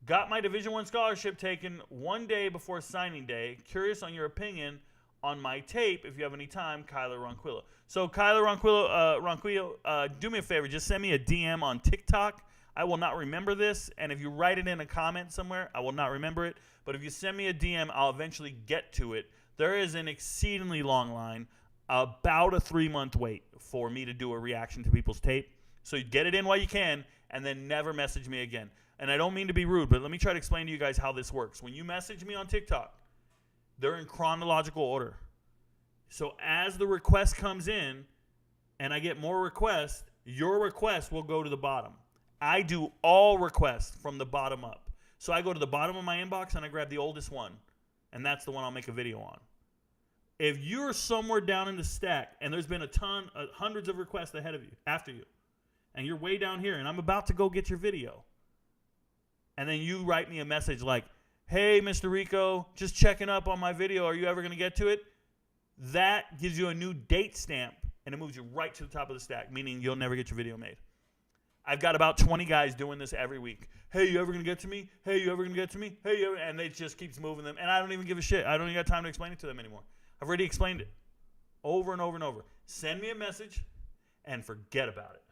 Got my Division I scholarship taken one day before signing day. Curious on your opinion on my tape, if you have any time, Kyler Ronquillo. So Kyler Ronquillo, do me a favor. Just send me a DM on TikTok. I will not remember this, and if you write it in a comment somewhere, I will not remember it. But if you send me a DM, I'll eventually get to it. There is an exceedingly long line, about a 3-month wait for me to do a reaction to people's tape. So you get it in while you can, and then never message me again. And I don't mean to be rude, but let me try to explain to you guys how this works. When you message me on TikTok, they're in chronological order. So as the request comes in, and I get more requests, your request will go to the bottom. I do all requests from the bottom up. So I go to the bottom of my inbox, and I grab the oldest one, and that's the one I'll make a video on. If you're somewhere down in the stack and there's been hundreds of requests ahead of you, after you, and you're way down here and I'm about to go get your video, and then you write me a message like, hey, Mr. Rico, just checking up on my video. Are you ever going to get to it? That gives you a new date stamp, and it moves you right to the top of the stack, meaning you'll never get your video made. I've got about 20 guys doing this every week. Hey, you ever going to get to me? Hey, you ever going to get to me? Hey, you ever? And it just keeps moving them, and I don't even give a shit. I don't even got time to explain it to them anymore. I've already explained it over and over and over. Send me a message and forget about it.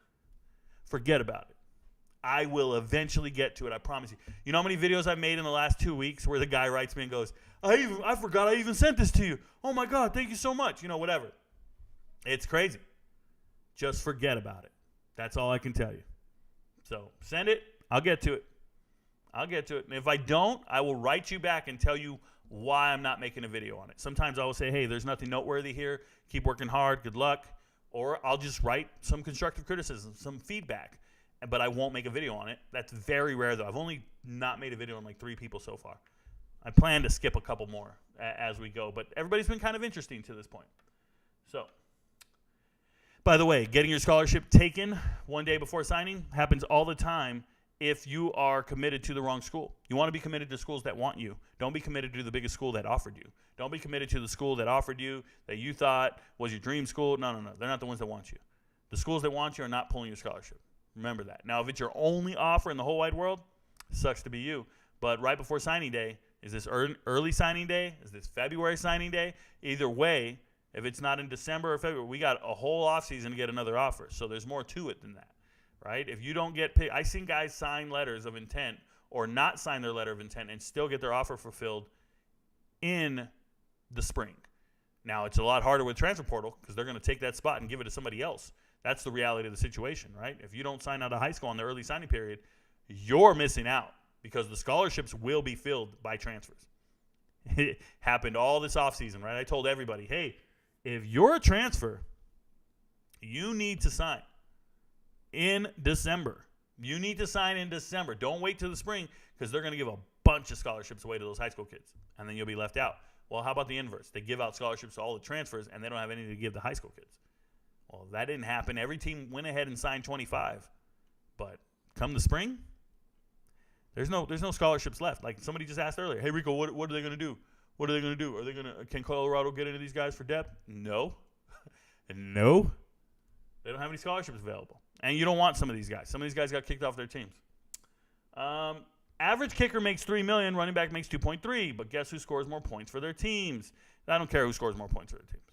Forget about it. I will eventually get to it. I promise you. You know how many videos I've made in the last 2 weeks where the guy writes me and goes, I forgot I even sent this to you. Oh, my God, thank you so much. You know, whatever. It's crazy. Just forget about it. That's all I can tell you. So send it. I'll get to it. I'll get to it. And if I don't, I will write you back and tell you why I'm not making a video on it. Sometimes I will say, hey, there's nothing noteworthy here. Keep working hard. Good luck. Or I'll just write some constructive criticism, some feedback, but I won't make a video on it. That's very rare, though. I've only not made a video on like 3 people so far. I plan to skip a couple more as we go, but everybody's been kind of interesting to this point. So, by the way, getting your scholarship taken one day before signing happens all the time if you are committed to the wrong school. You want to be committed to schools that want you. Don't be committed to the biggest school that offered you. Don't be committed to the school that offered you, that you thought was your dream school. No. They're not the ones that want you. The schools that want you are not pulling your scholarship. Remember that. Now, if it's your only offer in the whole wide world, it sucks to be you. But right before signing day, is this early signing day? Is this February signing day? Either way, if it's not in December or February, we got a whole offseason to get another offer. So there's more to it than that, right? If you don't get picked, I've seen guys sign letters of intent or not sign their letter of intent and still get their offer fulfilled in the spring. Now, it's a lot harder with transfer portal because they're going to take that spot and give it to somebody else. That's the reality of the situation, right? If you don't sign out of high school in the early signing period, you're missing out because the scholarships will be filled by transfers. It happened all this offseason, right? I told everybody, hey, if you're a transfer, you need to sign in December. You need to sign in December. Don't wait till the spring because they're going to give a bunch of scholarships away to those high school kids, and then you'll be left out. Well, how about the inverse? They give out scholarships to all the transfers, and they don't have any to give the high school kids. Well, that didn't happen. Every team went ahead and signed 25. But come the spring, there's no scholarships left. Like somebody just asked earlier, hey, Rico, what are they going to do? What are they going to do? Can Colorado get into these guys for depth? No. No. They don't have any scholarships available. And you don't want some of these guys. Some of these guys got kicked off their teams. Average kicker makes $3 million. Running back makes $2.3. But guess who scores more points for their teams? I don't care who scores more points for their teams.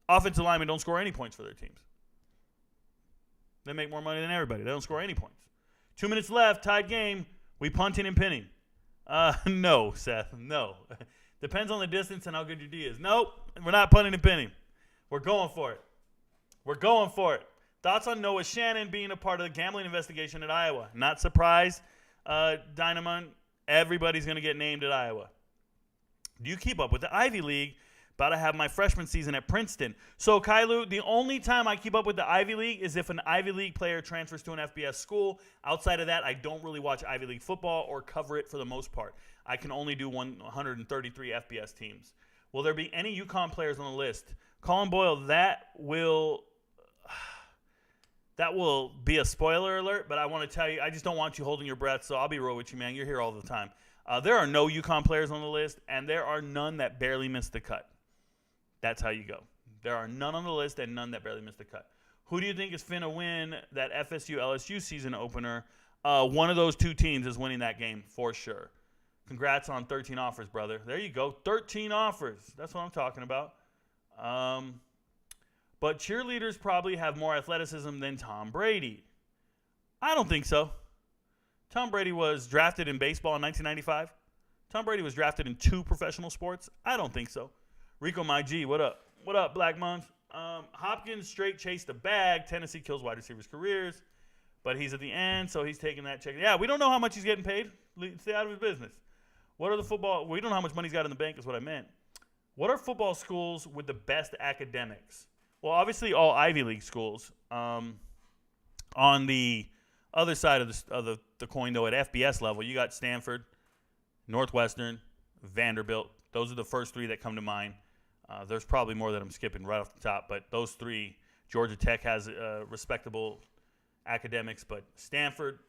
Offensive linemen don't score any points for their teams. They make more money than everybody. They don't score any points. 2 minutes left. Tied game. We punting and pinning. No, Seth. No. Depends on the distance and how good your D is. Nope. We're not punting and pinning. We're going for it. We're going for it. Thoughts on Noah Shannon being a part of the gambling investigation at Iowa? Not surprised, Dynamon. Everybody's going to get named at Iowa. Do you keep up with the Ivy League? About to have my freshman season at Princeton. So, Kailu, the only time I keep up with the Ivy League is if an Ivy League player transfers to an FBS school. Outside of that, I don't really watch Ivy League football or cover it for the most part. I can only do 133 FBS teams. Will there be any UConn players on the list? Colin Boyle, that will be a spoiler alert, but I want to tell you, I just don't want you holding your breath, so I'll be real with you, man. You're here all the time. There are no UConn players on the list, and there are none that barely missed the cut. That's how you go. There are none on the list and none that barely missed the cut. Who do you think is finna win that FSU-LSU season opener? One of those two teams is winning that game for sure. Congrats on 13 offers, brother. There you go. 13 offers. That's what I'm talking about. But cheerleaders probably have more athleticism than Tom Brady. I don't think so. Tom Brady was drafted in baseball in 1995. Tom Brady was drafted in 2 professional sports. I don't think so. Rico, my G, what up? What up, Black Month? Hopkins straight chased the bag. Tennessee kills wide receivers' careers. But he's at the end, so he's taking that check. Yeah, we don't know how much he's getting paid. Stay out of his business. What are the football? We don't know how much money he's got in the bank is what I meant. What are football schools with the best academics? Well, obviously all Ivy League schools. On the other side of the coin, though, at FBS level, you got Stanford, Northwestern, Vanderbilt. Those are the first 3 that come to mind. There's probably more that I'm skipping right off the top, but those 3. Georgia Tech has respectable academics, but Stanford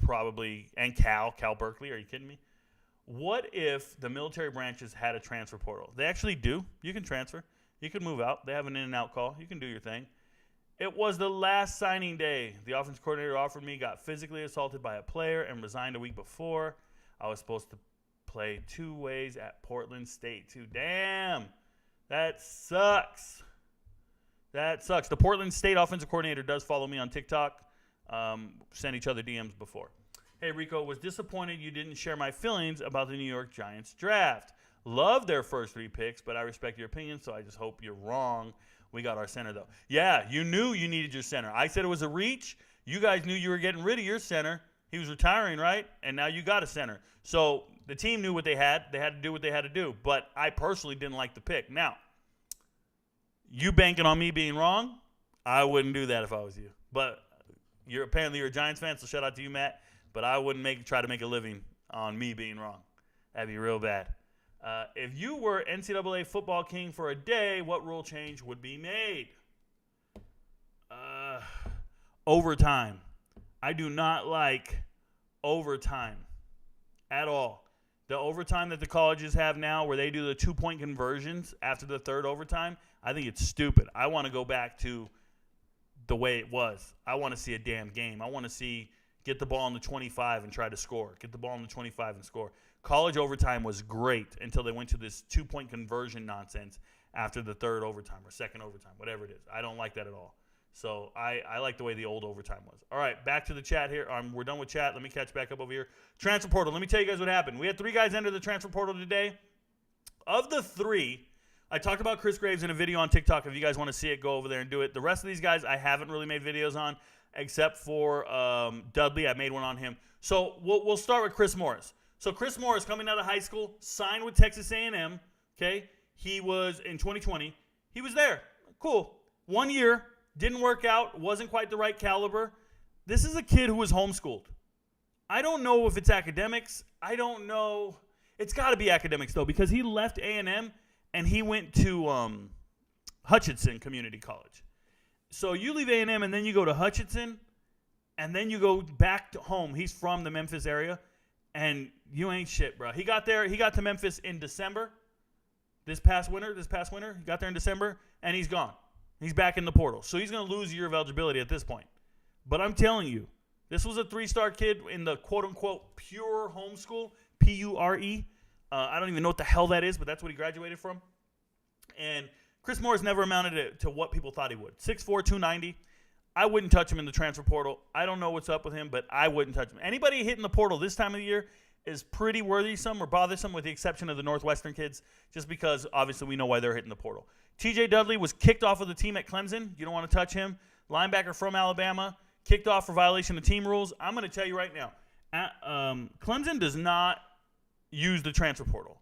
probably, and Cal Berkeley. Are you kidding me? What if the military branches had a transfer portal? They actually do. You can transfer. You can move out. They have an in and out call. You can do your thing. It was the last signing day. The offense coordinator offered me, got physically assaulted by a player, and resigned a week before. I was supposed to play 2 ways at Portland State, too. Damn. That sucks. That sucks. The Portland State offensive coordinator does follow me on TikTok. Sent each other DMs before. Hey, Rico, was disappointed you didn't share my feelings about the New York Giants draft. Love their first 3 picks, but I respect your opinion, so I just hope you're wrong. We got our center, though. Yeah, you knew you needed your center. I said it was a reach. You guys knew you were getting rid of your center. He was retiring, right? And now you got a center. So the team knew what they had. They had to do what they had to do. But I personally didn't like the pick. Now, you banking on me being wrong, I wouldn't do that if I was you. But you're a Giants fan, so shout out to you, Matt. But I wouldn't try to make a living on me being wrong. That'd be real bad. If you were NCAA football king for a day, what rule change would be made? Overtime. I do not like overtime at all. The overtime that the colleges have now where they do the 2-point conversions after the third overtime, I think it's stupid. I want to go back to the way it was. I want to see a damn game. I want to see get the ball on the 25 and try to score. Get the ball on the 25 and score. College overtime was great until they went to this 2-point conversion nonsense after the third overtime or second overtime, whatever it is. I don't like that at all. So I like the way the old overtime was. All right, back to the chat here. We're done with chat. Let me catch back up over here. Transfer portal. Let me tell you guys what happened. We had 3 guys enter the transfer portal today. Of the 3, I talked about Chris Graves in a video on TikTok. If you guys want to see it, go over there and do it. The rest of these guys I haven't really made videos on except for Dudley. I made one on him. So we'll start with Chris Morris. So Chris Morris, coming out of high school, signed with Texas A&M. Okay, he was in 2020. He was there. Cool. 1 year. Didn't work out. Wasn't quite the right caliber. This is a kid who was homeschooled. I don't know if it's academics. I don't know. It's got to be academics, though, because he left A&M and he went to Hutchinson Community College. So you leave A&M and then you go to Hutchinson and then you go back to home. He's from the Memphis area, and you ain't shit, bro. He got there. He got to Memphis in December. This past winter, he got there in December, and he's gone. He's back in the portal. So he's going to lose a year of eligibility at this point. But I'm telling you, this was a 3-star kid in the quote-unquote pure homeschool, P-U-R-E. I don't even know what the hell that is, but that's what he graduated from. And Chris Morris never amounted to what people thought he would. 6'4", 290. I wouldn't touch him in the transfer portal. I don't know what's up with him, but I wouldn't touch him. Anybody hitting the portal this time of the year is pretty worrisome or bothersome, with the exception of the Northwestern kids, just because obviously we know why they're hitting the portal. TJ Dudley was kicked off of the team at Clemson. You don't want to touch him. Linebacker from Alabama, kicked off for violation of team rules. I'm going to tell you right now, Clemson does not use the transfer portal.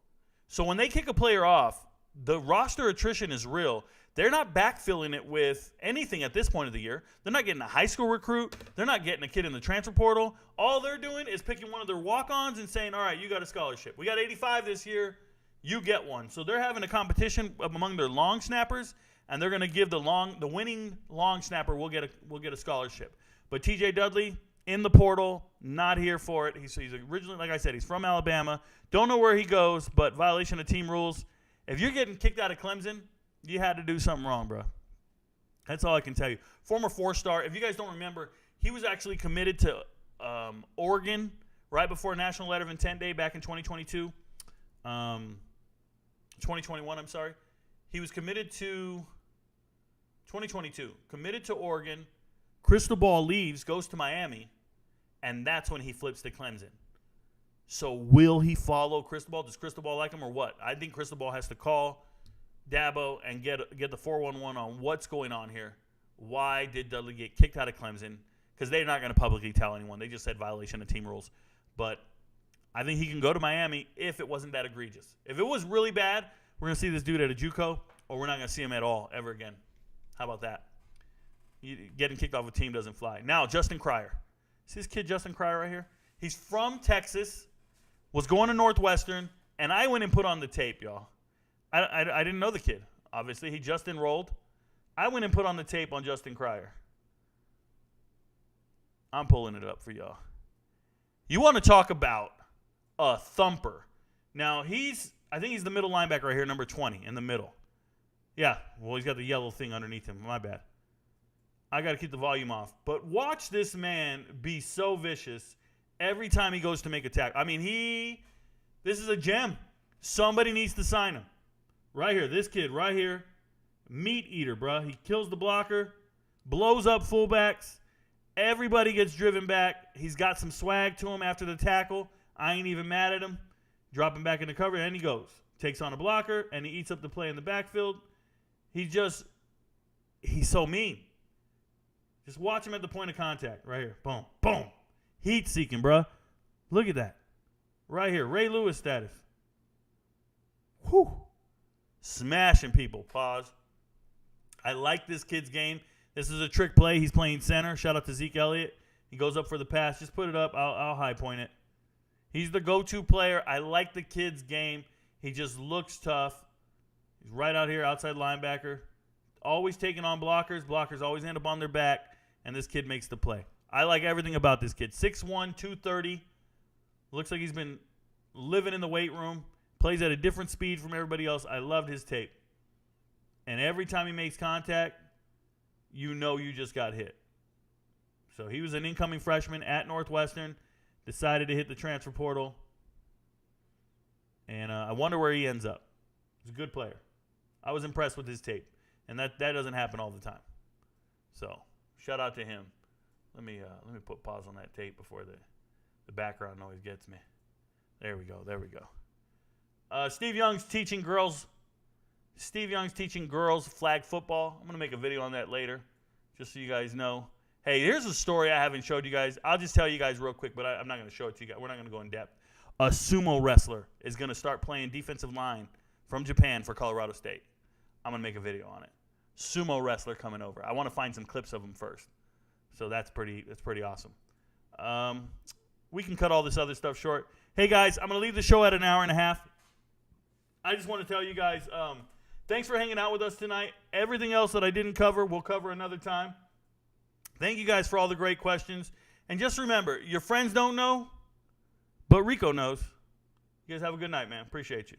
So when they kick a player off, the roster attrition is real. They're not backfilling it with anything at this point of the year. They're not getting a high school recruit. They're not getting a kid in the transfer portal. All they're doing is picking one of their walk-ons and saying, all right, you got a scholarship. We got 85 this year. You get one. So they're having a competition among their long snappers, and they're going to give the winning long snapper will get a scholarship. But TJ Dudley in the portal, not here for it. He's originally, like I said, he's from Alabama. Don't know where he goes, but violation of team rules. If you're getting kicked out of Clemson, you had to do something wrong, bro. That's all I can tell you. Former 4-star. If you guys don't remember, he was actually committed to Oregon right before National Letter of Intent Day back in 2022. 2021, I'm sorry. He was committed to 2022. Committed to Oregon. Cristobal leaves, goes to Miami, and that's when he flips to Clemson. So will he follow Cristobal? Does Cristobal like him or what? I think Cristobal has to call Dabo and get the 411 on what's going on here. Why did Dudley get kicked out of Clemson? Because they're not going to publicly tell anyone. They just said violation of team rules. But I think he can go to Miami if it wasn't that egregious. If it was really bad, we're going to see this dude at a JUCO, or we're not going to see him at all ever again. How about that? Getting kicked off a team doesn't fly. Now, Justin Cryer. See this kid, Justin Cryer, right here? He's from Texas, was going to Northwestern, and I went and put on the tape, y'all. I didn't know the kid. Obviously, he just enrolled. I went and put on the tape on Justin Cryer. I'm pulling it up for y'all. You want to talk about a thumper. Now, I think he's the middle linebacker right here, number 20, in the middle. Yeah, well, he's got the yellow thing underneath him. My bad. I got to keep the volume off. But watch this man be so vicious every time he goes to make a tackle. I mean, this is a gem. Somebody needs to sign him. Right here, this kid right here, meat eater, bro. He kills the blocker, blows up fullbacks. Everybody gets driven back. He's got some swag to him after the tackle. I ain't even mad at him. Drop him back in the cover, and he goes. Takes on a blocker, and he eats up the play in the backfield. He's so mean. Just watch him at the point of contact right here. Boom, boom. Heat-seeking, bruh. Look at that. Right here. Ray Lewis status. Whew. Smashing people. Pause. I like this kid's game. This is a trick play. He's playing center. Shout out to Zeke Elliott. He goes up for the pass. Just put it up. I'll high point it. He's the go-to player. I like the kid's game. He just looks tough. He's right out here, outside linebacker. Always taking on blockers. Blockers always end up on their back, and this kid makes the play. I like everything about this kid. 6'1", 230. Looks like he's been living in the weight room. Plays at a different speed from everybody else. I loved his tape. And every time he makes contact, you know you just got hit. So he was an incoming freshman at Northwestern. Decided to hit the transfer portal. And I wonder where he ends up. He's a good player. I was impressed with his tape. And that doesn't happen all the time. So shout out to him. Let me put pause on that tape before the background noise gets me. There we go. Steve Young's teaching girls flag football. I'm going to make a video on that later, just so you guys know. Hey, here's a story I haven't showed you guys. I'll just tell you guys real quick, but I'm not going to show it to you guys. We're not going to go in depth. A sumo wrestler is going to start playing defensive line from Japan for Colorado State. I'm going to make a video on it. Sumo wrestler coming over. I want to find some clips of him first. So that's pretty awesome. We can cut all this other stuff short. Hey, guys, I'm going to leave the show at an hour and a half. I just want to tell you guys, thanks for hanging out with us tonight. Everything else that I didn't cover, we'll cover another time. Thank you guys for all the great questions. And just remember, your friends don't know, but Rico knows. You guys have a good night, man. Appreciate you.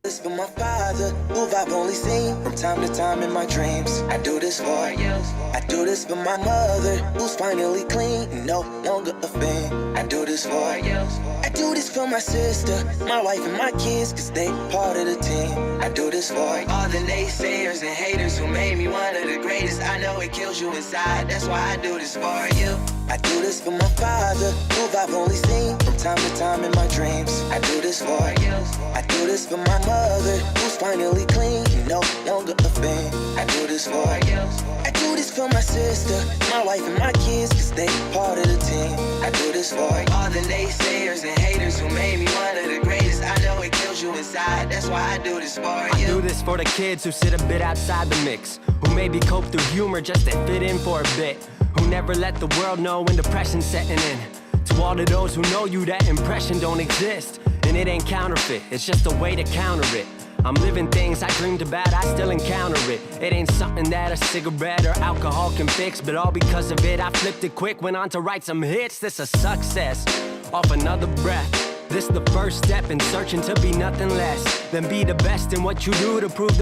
This for my father, who I've only seen from time to time in my dreams. I do this for you. I do this for my mother, who's finally clean, no longer a fan. I do this for you. I do this for my sister, my wife and my kids, cause they part of the team. I do this for all the naysayers and haters who made me one of the greatest. I know it kills you inside, that's why I do this for you. I do this for my father, who I've only seen from time to time in my dreams. I do this for you. I do this for my mother, who's finally clean, no longer a fan. I do this for you. I do this for my sister, my wife and my kids, cause they part of the team. I do this for all the naysayers and haters who made me one of the greatest. I know it kills you inside, that's why I do this for you. I do this for the kids who sit a bit outside the mix, who maybe cope through humor just to fit in for a bit, who never let the world know when depression's setting in. To all of those who know you, that impression don't exist, and it ain't counterfeit, it's just a way to counter it. I'm living things I dreamed about, I still encounter it. It ain't something that a cigarette or alcohol can fix, but all because of it, I flipped it quick, went on to write some hits. This a success, off another breath. This the first step in searching to be nothing less than be the best in what you do to prove